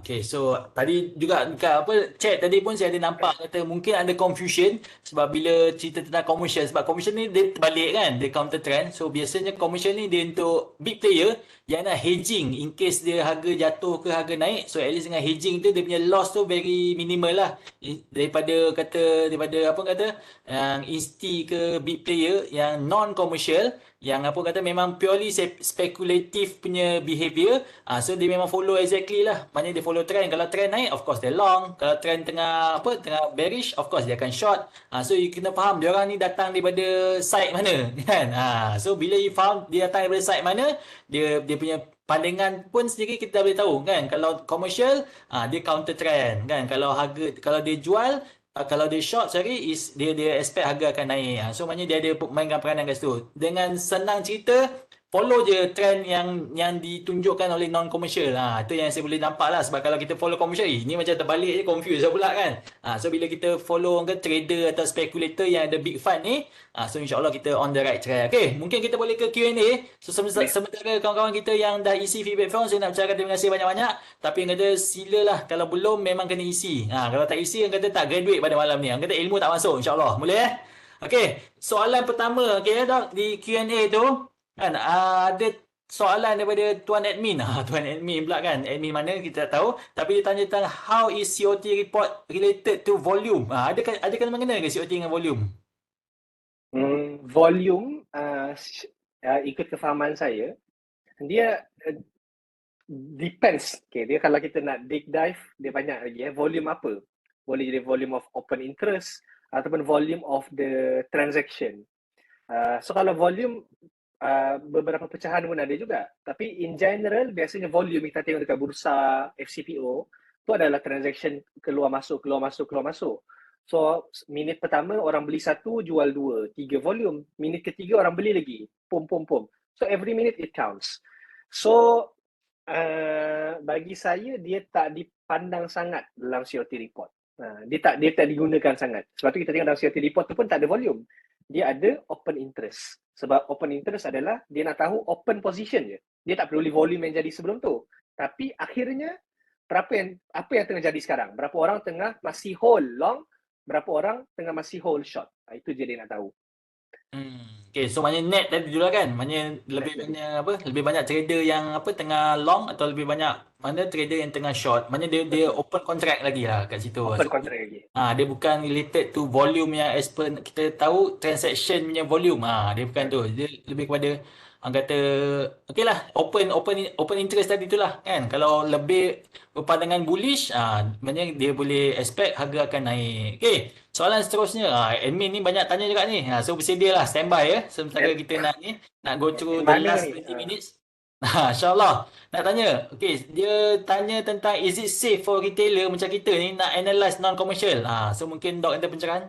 Okay. So tadi juga dekat chat tadi pun saya ada nampak kata mungkin ada confusion sebab bila cerita tentang commercial, sebab commercial ni dia terbalik kan, dia counter trend. So biasanya commercial ni dia untuk big player yang nak hedging in case dia harga jatuh ke harga naik. So at least dengan hedging tu dia punya loss tu very minimal lah, daripada apa kata yang insti ke big player yang non commercial, yang apa kata memang purely spekulatif punya behavior. So dia memang follow exactly lah. Maknanya dia follow trend. Kalau trend naik, of course dia long. Kalau trend tengah bearish, of course dia akan short. So you kena faham dia orang ni datang daripada side mana kan. So bila you faham dia datang daripada side mana, dia punya pandangan pun sendiri kita boleh tahu kan. Kalau commercial, dia counter trend kan. Kalau dia jual, kalau dia short, dia expect harga akan naik. So maknanya dia ada mainkan peranan kat situ. Dengan senang cerita, follow je trend yang ditunjukkan oleh non-commercial. Itu yang saya boleh nampak lah. Sebab kalau kita follow commercial, ni macam terbalik je, confuse pula kan. So bila kita follow trader atau speculator yang ada big fund ni, so insyaAllah kita on the right track. Okay, mungkin kita boleh ke Q&A. So sementara kawan-kawan kita yang dah isi feedback form, saya nak ucapkan terima kasih banyak-banyak. Tapi yang kata silalah, kalau belum memang kena isi. Kalau tak isi, yang kata tak graduate pada malam ni. Yang kata ilmu tak masuk, insyaAllah. Boleh Okay, soalan pertama Dok, di Q&A tu kan, ada soalan daripada Tuan Admin. Tuan Admin pula kan. Admin mana kita tak tahu. Tapi dia tanya tentang how is COT report related to volume. Ada kena mengena ke COT dengan volume? Volume, ikut kefahaman saya, dia depends. Okay, dia kalau kita nak deep dive, dia banyak lagi. Volume apa? Boleh jadi volume of open interest ataupun volume of the transaction. So kalau volume, beberapa pecahan pun ada juga. Tapi in general, biasanya volume kita tengok dekat bursa FCPO, tu adalah transaction keluar masuk. So, minit pertama orang beli 1, jual 2, 3 volume. Minit ketiga orang beli lagi. Pum. So, every minute it counts. So, bagi saya dia tak dipandang sangat dalam COT report. Dia tak digunakan sangat. Sebab tu kita tengok dalam COT report tu pun tak ada volume. Dia ada open interest. Sebab open interest adalah dia nak tahu open position je. Dia tak peduli volume yang jadi sebelum tu. Tapi akhirnya apa yang tengah jadi sekarang? Berapa orang tengah masih hold long, berapa orang tengah masih hold short. Itu je dia nak tahu. Okay, so maknanya net tadi dulu lah kan. Maknanya lebih banyak apa? Lebih banyak trader yang apa tengah long atau lebih banyak mana trader yang tengah short. Maknanya dia Betul. open contract lagi lah kat situ. Open So, contract lagi. dia bukan related to volume yang as per kita tahu transaction punya volume. Dia bukan tu. Dia lebih kepada orang kata okey lah open interest tadi tu lah kan. Kalau lebih berpandangan bullish, maknanya dia boleh expect harga akan naik. Okey, soalan seterusnya. Admin ni banyak tanya juga ni. So bersedia lah standby ya. Sementara kita nak go through the Mana last ni? 20 minutes. InsyaAllah. Nak tanya. Okey, dia tanya tentang is it safe for retailer macam kita ni nak analyse non-commercial. So mungkin Dok ada pencerahan?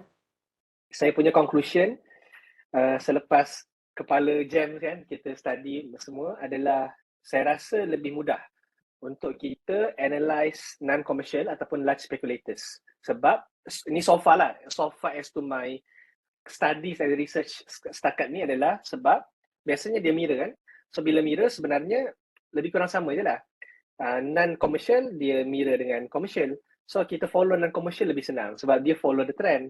Saya punya conclusion selepas kepala jam kan kita study semua adalah saya rasa lebih mudah untuk kita analyse non-commercial ataupun large speculators. Sebab ini so far as to my studies and research setakat ni adalah sebab biasanya dia mirror kan. So bila mirror sebenarnya lebih kurang sama je lah. Non-commercial dia mirror dengan commercial. So kita follow non-commercial lebih senang sebab dia follow the trend.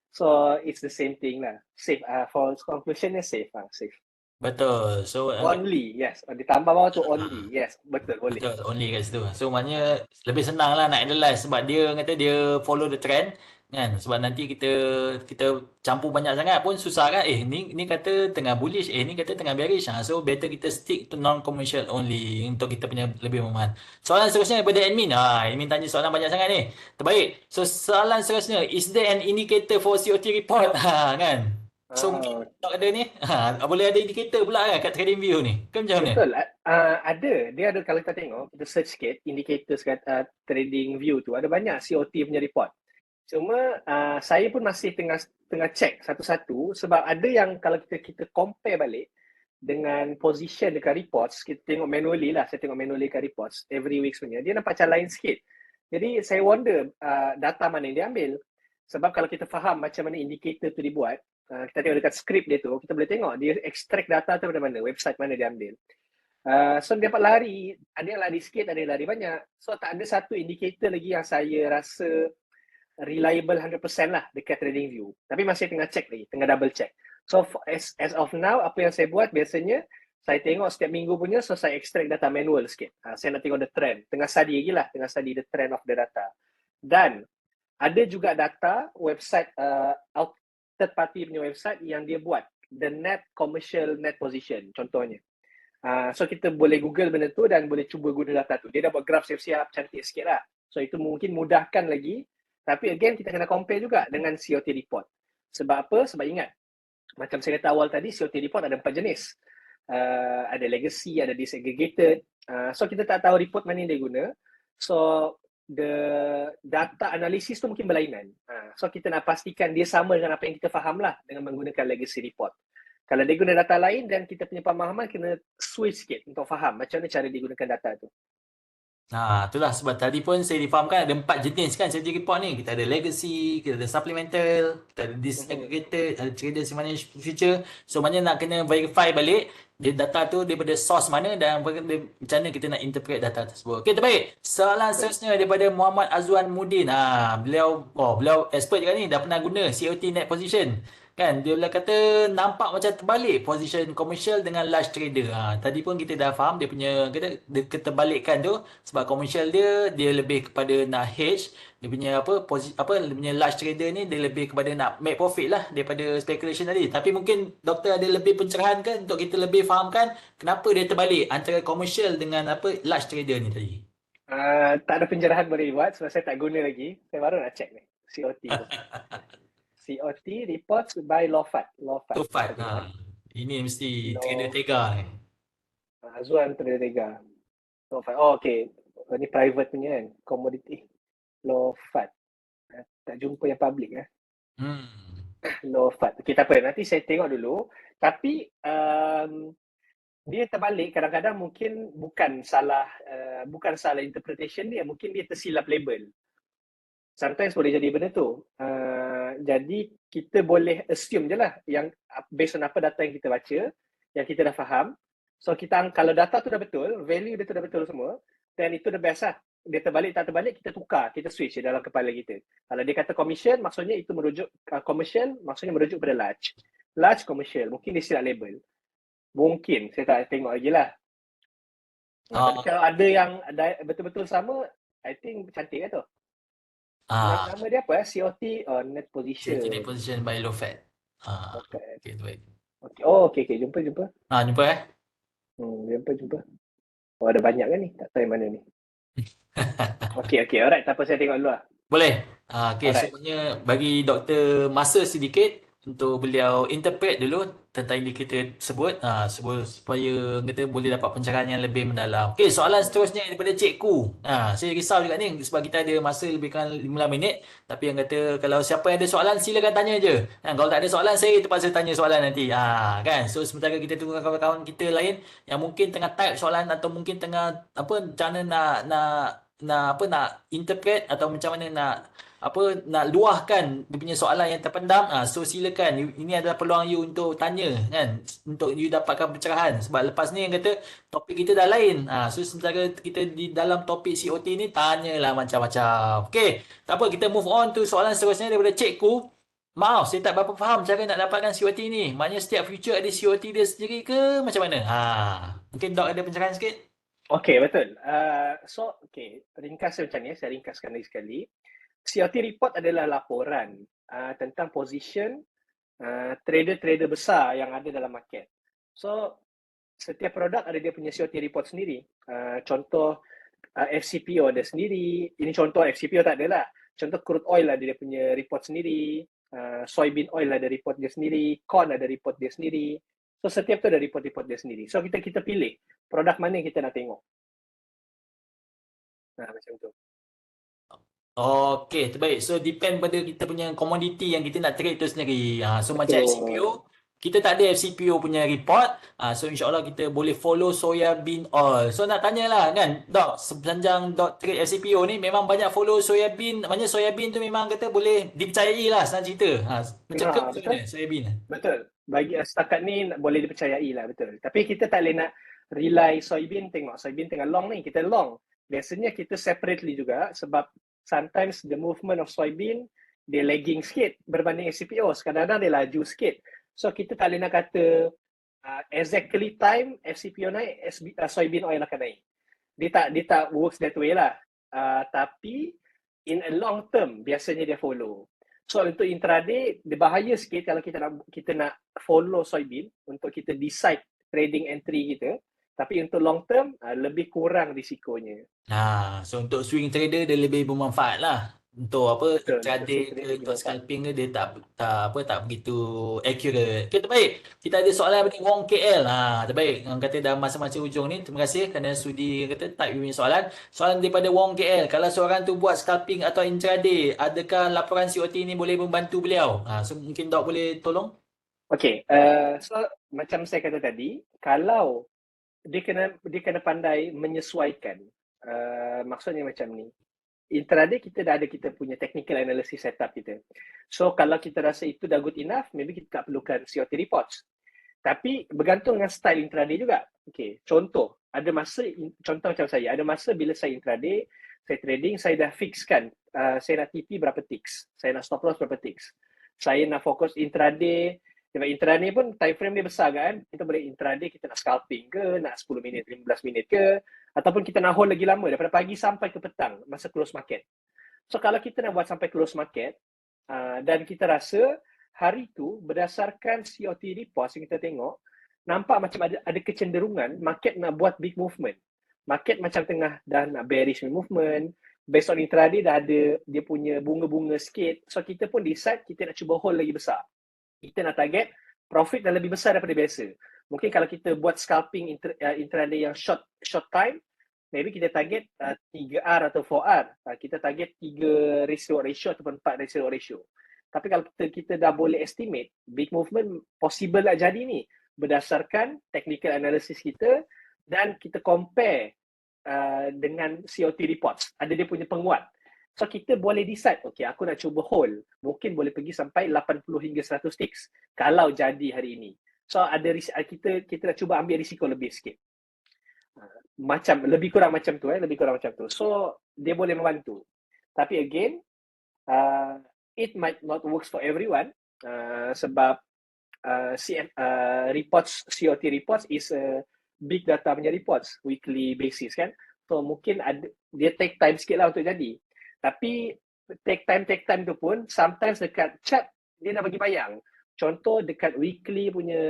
So it's the same thing lah. Safe. For conclusionnya safe. Safe. Betul. So Only, yes. Ditambah bawah tu only. Yes, betul, boleh. betul, only kat situ. So maknanya lebih senang lah nak analyse sebab dia kata dia follow the trend kan. Sebab nanti kita campur banyak sangat pun susah kan. Ni kata tengah bullish, ni kata tengah bearish. So better kita stick to non-commercial only untuk kita punya lebih memahan. Soalan seterusnya daripada admin. Admin tanya soalan banyak sangat ni. Terbaik. So soalan seterusnya, is there an indicator for COT report? Kan. So Ah, mungkin tak ada ni. Boleh ada indicator pula kan kat TradingView ni. Kan macam mana? betul. Ada. Dia ada kalau kita tengok, kita search sikit, indicators kat trading view tu, ada banyak COT punya report. Cuma saya pun masih tengah check satu-satu sebab ada yang kalau kita compare balik dengan position dekat reports, kita tengok manually lah, saya tengok manually kat reports every week sebenarnya, dia nampak macam lain sikit. Jadi saya wonder data mana yang dia ambil. Sebab kalau kita faham macam mana indikator tu dibuat, kita tengok dekat script dia tu, kita boleh tengok dia extract data tu dari mana, website mana dia ambil. So dia dapat lari, ada yang lari sikit, ada yang lari banyak. So tak ada satu indikator lagi yang saya rasa reliable 100% lah dekat TradingView. Tapi masih tengah check lagi, tengah double check. So as of now, apa yang saya buat biasanya, saya tengok setiap minggu punya, so saya extract data manual sikit. Saya nak tengok the trend. Tengah study lagi lah, tengah study the trend of the data. Dan ada juga data website, third party punya website yang dia buat the net commercial net position contohnya. So kita boleh Google benda tu dan boleh cuba guna data tu. Dia dah buat graph siap-siap, cantik sikit lah. So itu mungkin mudahkan lagi. Tapi again kita kena compare juga dengan COT report. Sebab apa? Sebab ingat, macam saya kata awal tadi, COT report ada 4 jenis. Ada legacy, ada disaggregated. So kita tak tahu report mana yang dia guna. So the data analysis tu mungkin berlainan. So kita nak pastikan dia sama dengan apa yang kita faham lah dengan menggunakan legacy report. Kalau dia guna data lain dan kita punya pemahaman kena switch sikit untuk faham macam mana cara digunakan data tu. Itulah sebab tadi pun saya difahamkan ada 4 jenis kan strategy report ni. Kita ada legacy, kita ada supplemental, kita ada disaggregated, ada traders managed future. So maknanya nak kena verify balik dia data tu daripada source mana dan macam mana kita nak interpret data tersebut. Okey, terbaik. Soalan seterusnya daripada Muhammad Azwan Mudin. Beliau expert juga ni, dah pernah guna COT net position. Kan dia kata nampak macam terbalik position commercial dengan large trader. Tadi pun kita dah faham dia punya dia keterbalikan tu sebab commercial dia lebih kepada nak hedge, dia punya dia punya large trader ni dia lebih kepada nak make profit lah daripada speculation tadi. Tapi mungkin doktor ada lebih pencerahan kan untuk kita lebih fahamkan kenapa dia terbalik antara commercial dengan large trader ni tadi. Tak ada pencerahan boleh buat sebab saya tak guna lagi. Saya baru nak check ni COT tu. COT reports by Lofat. So far. Ini mesti trader Tega ni. Azwan Terdega. Lofat. Oh, okay. Ni private punya kan. Commodity. Lofat. Tak jumpa yang public lah. Lofat. Okay, tak apa. Nanti saya tengok dulu. Tapi dia terbalik, kadang-kadang mungkin bukan salah interpretation dia, mungkin dia tersilap label. Sometimes boleh jadi benda tu. Jadi kita boleh assume je lah yang based on apa data yang kita baca, yang kita dah faham. So kalau data tu dah betul, value dia tu dah betul semua, then itu the best lah. Dia terbalik tak terbalik, kita tukar, kita switch je dalam kepala kita. Kalau dia kata commission, maksudnya itu merujuk commercial, maksudnya merujuk pada large. Large commercial, mungkin dia silap label. Mungkin, saya tak tengok lagi lah. Tapi kalau ada yang betul-betul sama, I think cantik lah tu. Nama dia apa? COT net position. Net position by low fat. Okay. Okay, baik. Okay. Oh, okay. Jumpa. Jumpa Jumpa. Oh, ada banyak kan ni? Tak tahu yang mana ni. Okay. Alright. Tak apa, saya tengok dulu lah. Boleh. Okay, sebenarnya bagi doktor masa sedikit untuk beliau interpret dulu tentang indikator tersebut, supaya kita boleh dapat pencerahan yang lebih mendalam. Okay, soalan seterusnya daripada cikgu. Saya risau juga ni sebab kita ada masa lebih kurang 15 minit. Tapi yang kata kalau siapa yang ada soalan silakan tanya je. Kalau tak ada soalan saya terpaksa tanya soalan nanti. Kan? So sementara kita tunggu kawan-kawan kita lain yang mungkin tengah type soalan atau mungkin tengah macam mana nak interpret atau macam mana nak luahkan dia punya soalan yang terpendam. So silakan, ini adalah peluang you untuk tanya kan, untuk you dapatkan pencerahan sebab lepas ni yang kata topik kita dah lain. So sementara kita di dalam topik COT ni tanyalah macam-macam. Okey, tak apa, kita move on to soalan seterusnya daripada cikgu. Maaf, saya tak berapa faham cara nak dapatkan COT ni. Maknanya setiap future ada COT dia sendiri ke macam mana? Mungkin Dok ada pencerahan sikit? Okay, betul. Ringkas macam ni, saya ringkaskan lagi sekali. COT report adalah laporan tentang position trader-trader besar yang ada dalam market. So, setiap produk ada dia punya COT report sendiri. Contoh FCPO ada sendiri. Ini contoh FCPO tak ada lah. Contoh crude oil ada dia punya report sendiri. Soybean oil ada report dia sendiri. Corn ada report dia sendiri. So, setiap tu ada report-report dia sendiri. So, kita pilih produk mana yang kita nak tengok. Macam tu. Okay, terbaik. So, depend pada kita punya komoditi yang kita nak trade tu sendiri. So, macam FCPO, kita tak ada FCPO punya report. So, insyaAllah kita boleh follow soya bean oil. So, nak tanyalah kan, Dok, sepanjang Dok trade FCPO ni memang banyak follow soya bean. Maknanya soya bean tu memang kata boleh dipercayai lah, senang cerita. Macam ke macam mana soya bean? Betul. Bagi setakat ni boleh dipercayai lah, betul. Tapi kita tak boleh nak rely soybean, tengok soybean tengah long ni, kita long. Biasanya kita separately juga sebab sometimes the movement of soybean dia lagging sikit berbanding FCPO. Kadang-kadang dia laju sikit. So kita tak boleh nak kata exactly time FCPO naik, soybean oil akan naik. Dia tak works that way lah. Tapi in a long term biasanya dia follow. So untuk intraday dia bahaya sikit kalau kita nak follow soybean untuk kita decide trading entry kita. Tapi untuk long term lebih kurang risikonya. So untuk swing trader dia lebih bermanfaat lah. Untuk intraday ke untuk scalping ke dia tak begitu accurate. Okay, terbaik. Kita ada soalan daripada Wong KL. Terbaik. Orang kata dah masa-masa hujung ni. Terima kasih kerana sudi kata type punya soalan. Soalan daripada Wong KL. Kalau seorang tu buat scalping atau intraday, adakah laporan COT ni boleh membantu beliau? So mungkin Dok boleh tolong? Okay. So macam saya kata tadi, kalau dia kena pandai menyesuaikan. Maksudnya macam ni. Intraday kita dah ada kita punya technical analysis setup kita. So kalau kita rasa itu dah good enough, maybe kita tak perlukan COT reports. Tapi bergantung dengan style intraday juga. Okay, contoh macam saya, ada masa bila saya intraday, saya trading, saya dah fixkan saya nak TP berapa ticks, saya nak stop loss berapa ticks. Saya nak fokus intraday. Sebab intraday pun time frame dia besar kan. Kita boleh intraday, kita nak scalping ke, nak 10 minit, 15 minit ke, ataupun kita nak hold lagi lama daripada pagi sampai ke petang masa close market. So kalau kita nak buat sampai close market dan kita rasa hari tu berdasarkan COT report yang kita tengok, nampak macam ada kecenderungan market nak buat big movement. Market macam tengah dah nak bearish movement. Based on intraday dah ada dia punya bunga-bunga sikit. So kita pun decide kita nak cuba hold lagi besar. Kita nak target profit dah lebih besar daripada biasa. Mungkin kalau kita buat scalping intraday yang short time, maybe kita target 3R atau 4R. Kita target 3 ratio ataupun 4 ratio. Tapi kalau kita dah boleh estimate, big movement possible lah jadi ni. berdasarkan technical analysis kita dan kita compare dengan COT reports. Ada dia punya penguat. So kita boleh decide, okay, aku nak cuba hold. Mungkin boleh pergi sampai 80 hingga 100 ticks kalau jadi hari ini. So ada kita nak cuba ambil risiko lebih sikit. Macam lebih kurang macam tu lebih kurang macam tu. So dia boleh membantu. Tapi again, it might not works for everyone sebab COT reports is a big data punya reports weekly basis kan. So mungkin dia take time sikit lah untuk jadi. Tapi take time tu pun sometimes dekat chat dia nak bagi bayang. Contoh dekat weekly punya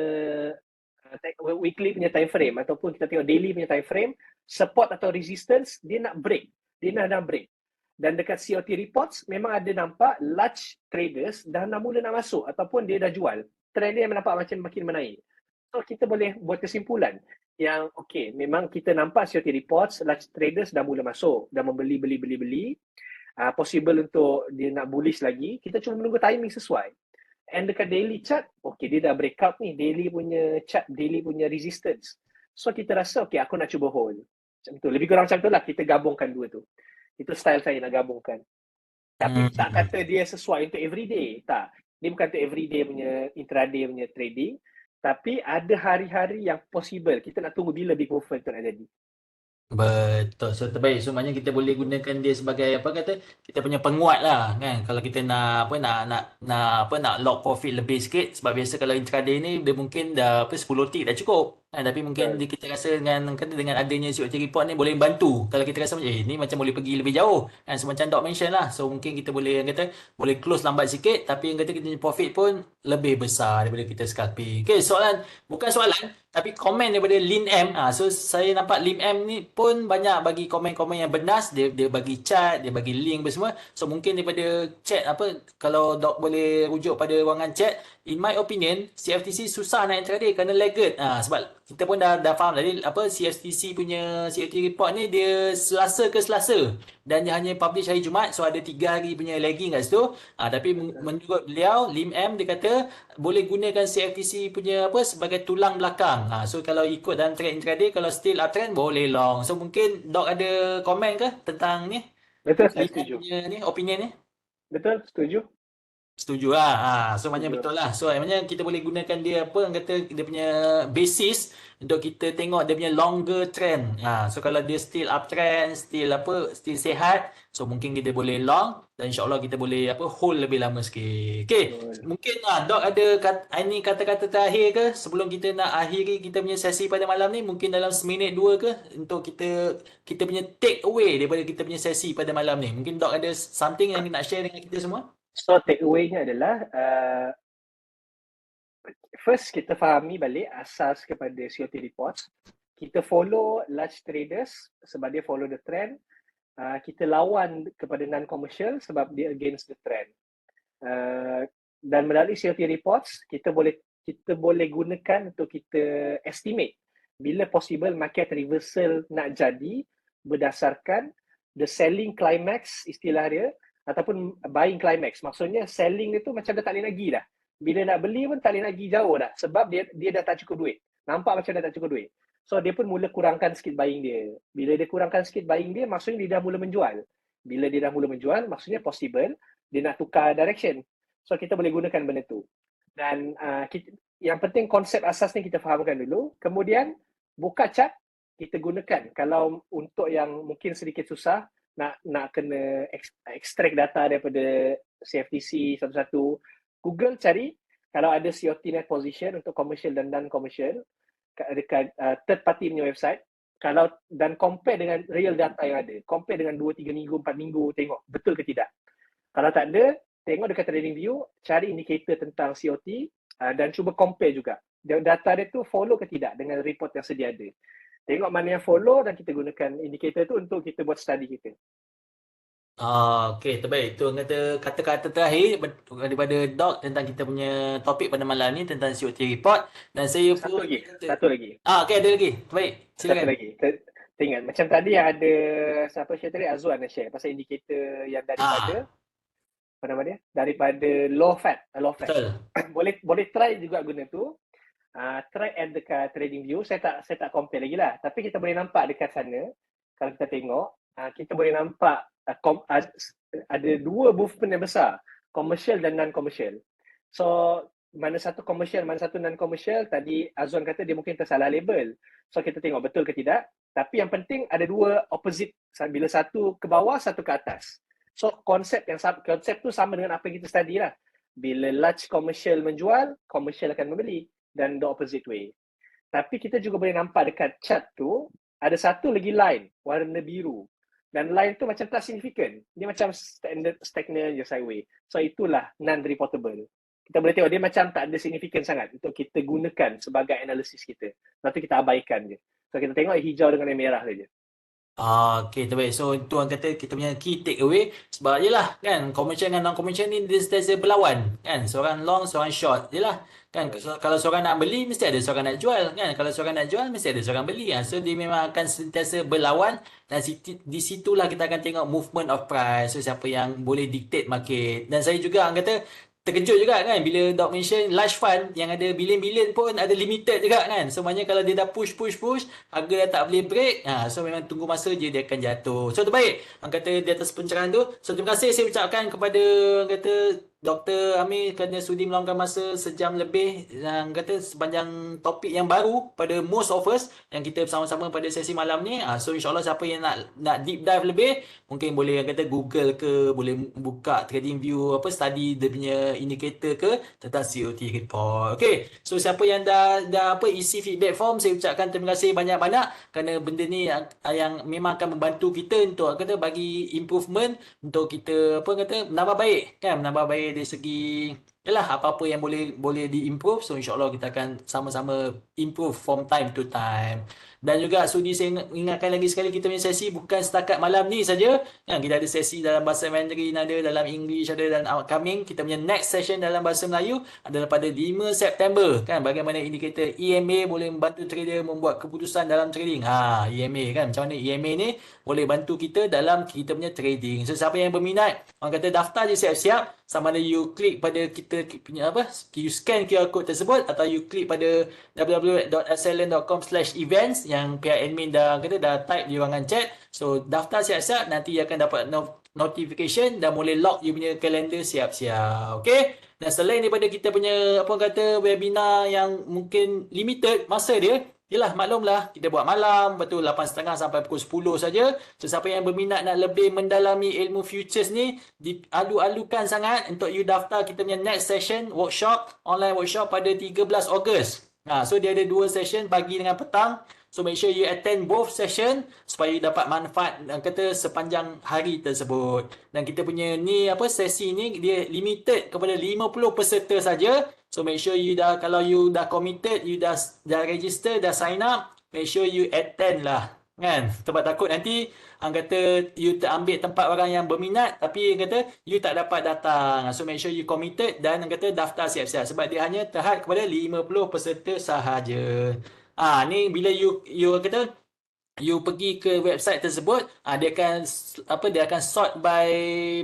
time frame ataupun kita tengok daily punya time frame, support atau resistance dia nak break. Dia nak break. Dan dekat COT reports memang ada nampak large traders dah mula nak masuk ataupun dia dah jual. Trend dia nampak macam makin menaik. So kita boleh buat kesimpulan yang okay, memang kita nampak COT reports large traders dah mula masuk, dah membeli. Possible untuk dia nak bullish lagi, kita cuma menunggu timing sesuai. And dekat daily chart, okay, dia dah breakout ni, daily punya chart, daily punya resistance. So kita rasa, okay, aku nak cuba hold. Macam tu, lebih kurang macam tu lah, kita gabungkan dua tu. Itu style saya nak gabungkan. Tapi tak kata dia sesuai untuk everyday, tak. Dia bukan untuk everyday punya intraday punya trading, tapi ada hari-hari yang possible. Kita nak tunggu bila big movement tu nak jadi. Betul. So terbaik. So maknanya kita boleh gunakan dia sebagai apa kata kita punya penguat lah kan. Kalau kita nak nak lock profit lebih sikit sebab biasa kalau intraday ni dia mungkin dah 10 tick dah cukup. Tapi mungkin kita rasa dengan adanya COT report ni boleh bantu. Kalau kita rasa ni macam boleh pergi lebih jauh. Kan so, macam Doc mention lah. So mungkin kita boleh boleh close lambat sikit tapi yang kata kita punya profit pun lebih besar daripada kita scalping. Okay, bukan soalan tapi komen daripada Lin M. So saya nampak Lin M ni pun banyak bagi komen-komen yang bernas. Dia bagi chat, dia bagi link semua. So mungkin daripada chat kalau Doc boleh rujuk pada ruangan chat, in my opinion CFTC susah nak intraday kerana lagged. Sebab kita pun dah faham tadi CFTC punya CFTC report ni dia Selasa ke Selasa dan dia hanya publish hari Jumaat, so ada 3 hari punya lagging kat situ. Tapi menurut beliau Lim M dia kata boleh gunakan CFTC punya sebagai tulang belakang. So kalau ikut dalam trend intraday, kalau still uptrend boleh long. So mungkin Doc ada komen ke tentang ni? Betul, saya Lim M setuju. punya ni opinion ni? Betul, setuju. Setuju lah. So maknanya betul lah. So maknanya kita boleh gunakan dia orang kata dia punya basis untuk kita tengok dia punya longer trend. So kalau dia still uptrend, still sihat, so mungkin kita boleh long dan insya-Allah kita boleh hold lebih lama sikit. Okay. Mungkin Doc ada ini kata-kata terakhir ke sebelum kita nak akhiri kita punya sesi pada malam ni, mungkin dalam seminit dua ke untuk kita punya take away daripada kita punya sesi pada malam ni. Mungkin Doc ada something yang nak share dengan kita semua? So take away-nya adalah first kita fahami balik asas kepada COT reports. Kita follow large traders sebab dia follow the trend. Kita lawan kepada non-commercial sebab dia against the trend. Dan melalui COT reports kita boleh gunakan untuk kita estimate bila possible market reversal nak jadi berdasarkan the selling climax istilah dia ataupun buying climax. Maksudnya selling itu macam dah tak boleh lagi dah. Bila nak beli pun tak boleh lagi jauh dah sebab dia dah tak cukup duit. Nampak macam dah tak cukup duit. So dia pun mula kurangkan sikit buying dia. Bila dia kurangkan sikit buying dia, maksudnya dia dah mula menjual. Bila dia dah mula menjual, maksudnya possible dia nak tukar direction. So kita boleh gunakan benda tu. Dan yang penting konsep asas ni kita fahamkan dulu. Kemudian buka chart, kita gunakan. Kalau untuk yang mungkin sedikit susah, nak kena extract data daripada CFTC satu-satu, Google cari kalau ada COT net position untuk commercial dan non-commercial dekat third party punya website, kalau dan compare dengan real data yang ada, compare dengan 2, 3 minggu, 4 minggu, tengok betul ke tidak. Kalau tak ada, tengok dekat TradingView, cari indikator tentang COT dan cuba compare juga. Data dia tu follow ke tidak dengan report yang sedia ada. Tengok mana yang follow dan kita gunakan indikator tu untuk kita buat study kita. Okey, terbaik. Itu kata-kata terakhir daripada Doc tentang kita punya topik pada malam ni tentang COT report dan saya Satu pun lagi. okey, ada lagi. Terbaik. Silakan. Satu lagi. Tengok macam tadi yang ada siapa share tadi, Azwan yang share pasal indikator yang daripada apa nama dia? Daripada low fat. Betul. boleh try juga guna tu. Try add dekat TradingView. Saya tak compare lagi lah. Tapi kita boleh nampak dekat sana, kalau kita tengok, kita boleh nampak ada dua movement yang besar, commercial dan non-commercial. So, mana satu commercial, mana satu non-commercial, tadi Azwan kata dia mungkin tersalah label. So, kita tengok betul ke tidak. Tapi yang penting ada dua opposite, bila satu ke bawah, satu ke atas. So, konsep tu sama dengan apa yang kita study lah. Bila large commercial menjual, commercial akan membeli, dan the opposite way. Tapi kita juga boleh nampak dekat chart tu, ada satu lagi line, warna biru. Dan line tu macam tak signifikan. Dia macam stagnant je sideways. So itulah non-reportable. Kita boleh tengok dia macam tak ada signifikan sangat untuk kita gunakan sebagai analisis kita. Lepas tu kita abaikan je. So kita tengok hijau dengan yang merah saja. Okay, terbaik. So, itu orang kata kita punya key take away. Sebab yelah, kan, commercial dengan non-commercial ni dia sentiasa berlawan. Kan, seorang long, seorang short. Yelah, kan, kalau seorang nak beli, mesti ada seorang nak jual. Kan, kalau seorang nak jual, mesti ada seorang beli. So, dia memang akan sentiasa berlawan. Dan di situlah kita akan tengok movement of price. So, siapa yang boleh dictate market. Dan saya juga, orang kata, terkejut juga kan bila Doc mention large fund yang ada bilion-bilion pun ada limited juga kan. So maknanya kalau dia dah push harga dah tak boleh break, so memang tunggu masa je dia akan jatuh. So terbaik orang kata di atas pencerahan tu. So terima kasih saya ucapkan kepada orang kata Dr. Amir kerana sudi meluangkan masa sejam lebih yang kata sepanjang topik yang baru pada most of us yang kita bersama-sama pada sesi malam ni. So insyaAllah siapa yang nak deep dive lebih mungkin boleh yang kata Google ke, boleh buka TradingView, study dia punya indicator ke tentang COT report. Okay, so siapa yang dah isi feedback form, saya ucapkan terima kasih banyak-banyak kerana benda ni yang memang akan membantu kita untuk kata bagi improvement untuk kita menambah baik kan, menambah baik dari segi yalah apa-apa yang boleh diimprove. So insyaAllah kita akan sama-sama improve from time to time. Dan juga sudi saya ingatkan lagi sekali, kita punya sesi bukan setakat malam ni saja. Kan, kita ada sesi dalam bahasa Mandarin, ada dalam English, ada dan upcoming. Kita punya next session dalam bahasa Melayu adalah pada 5 September. Kan, bagaimana indikator EMA boleh membantu trader membuat keputusan dalam trading. EMA kan, macam mana EMA ni boleh bantu kita dalam kita punya trading. So siapa yang berminat, orang kata daftar je siap-siap. Sama ada you klik pada kita punya you scan QR code tersebut atau you klik pada www.sln.com/events yang pihak admin dah type di ruangan chat. So daftar siap-siap, nanti akan dapat notification dan boleh lock you punya kalender siap-siap. Okay? Dan selain daripada kita punya webinar yang mungkin limited masa dia, yelah, maklumlah, kita buat malam, betul 8.30 sampai pukul 10 saja. So, siapa yang berminat nak lebih mendalami ilmu futures ni, dialu-alukan sangat untuk you daftar kita punya next session, online workshop pada 13 Ogos. So, dia ada 2 session, pagi dengan petang. So, make sure you attend both session supaya you dapat manfaat sepanjang hari tersebut. Dan kita punya sesi ni, dia limited kepada 50 peserta saja. So make sure kalau you dah committed, you dah register, dah sign up, make sure you attend lah. Kan? Sebab takut nanti you terambil tempat orang yang berminat tapi you tak dapat datang. So make sure you committed dan daftar siap-siap sebab dia hanya terhad kepada 50 peserta sahaja. Ni bila you pergi ke website tersebut, dia akan sort by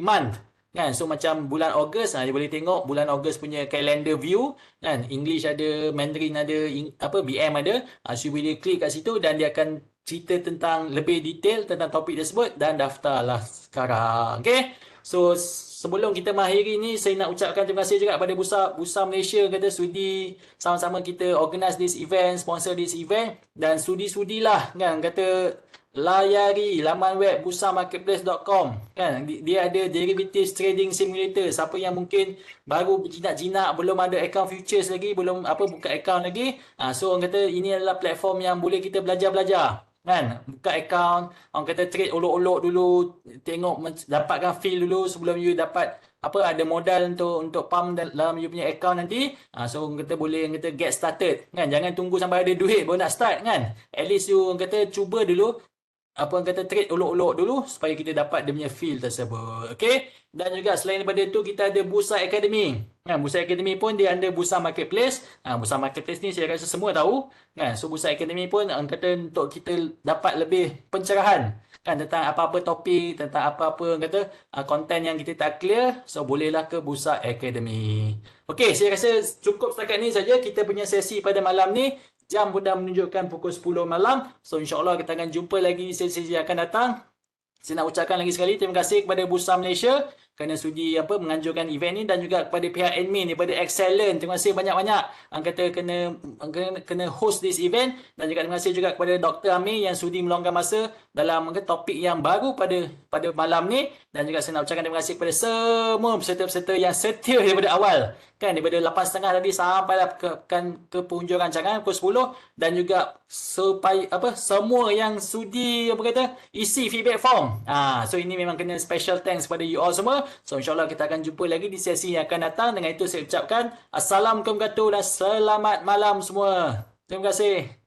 month. Kan, so macam bulan Ogos, dia boleh tengok bulan Ogos punya calendar view kan, English ada, Mandarin ada, BM ada. So boleh klik kat situ dan dia akan cerita tentang lebih detail tentang topik tersebut dan daftarlah sekarang. Okay, so sebelum kita mengakhiri ni, saya nak ucapkan terima kasih juga kepada Bursa Malaysia sudi sama-sama kita organize this event, sponsor this event, dan sudi-sudilah kan layari laman web bursamarketplace.com kan, dia ada derivatives trading simulator. Siapa yang mungkin baru jinak-jinak, belum ada account futures lagi, belum buka account lagi, so orang kata ini adalah platform yang boleh kita belajar kan, buka account, orang kata trade olok-olok dulu, tengok dapatkan feel dulu sebelum you dapat ada modal untuk pump dalam you punya account nanti. So orang kata boleh get started kan, jangan tunggu sampai ada duit baru nak start kan, at least you orang kata cuba dulu trade olok-olok dulu supaya kita dapat dia punya feel tersebut. Okay, dan juga selain daripada itu kita ada Bursa Academy. Bursa Academy pun dia under Bursa Marketplace. Bursa Marketplace ni saya rasa semua tahu kan. So Bursa Academy pun untuk kita dapat lebih pencerahan kan tentang apa-apa topik, tentang apa-apa kata konten yang kita tak clear, so bolehlah ke Busa Academy. Okey, saya rasa cukup setakat ni saja kita punya sesi pada malam ni. Jam pun dah menunjukkan pukul 10 malam. So insya-Allah kita akan jumpa lagi di sesi yang akan datang. Saya nak ucapkan lagi sekali terima kasih kepada Bursa Malaysia kerana sudi menganjurkan event ni, dan juga kepada pihak admin daripada Excellent. Terima kasih banyak-banyak kata kena host this event, dan juga terima kasih juga kepada Dr. Amir yang sudi meluangkan masa dalam topik yang baru pada malam ni, dan juga saya nak ucapkan terima kasih kepada semua peserta-peserta yang setia daripada awal, kan daripada 8.30 tadi sampai ke penghujung rancangan pukul 10, dan juga semua yang sudi isi feedback form. So ini memang kena special thanks kepada you all semua. So insyaAllah kita akan jumpa lagi di sesi yang akan datang. Dengan itu saya ucapkan Assalamualaikum warahmatullahi wabarakatuh dan selamat malam semua. Terima kasih.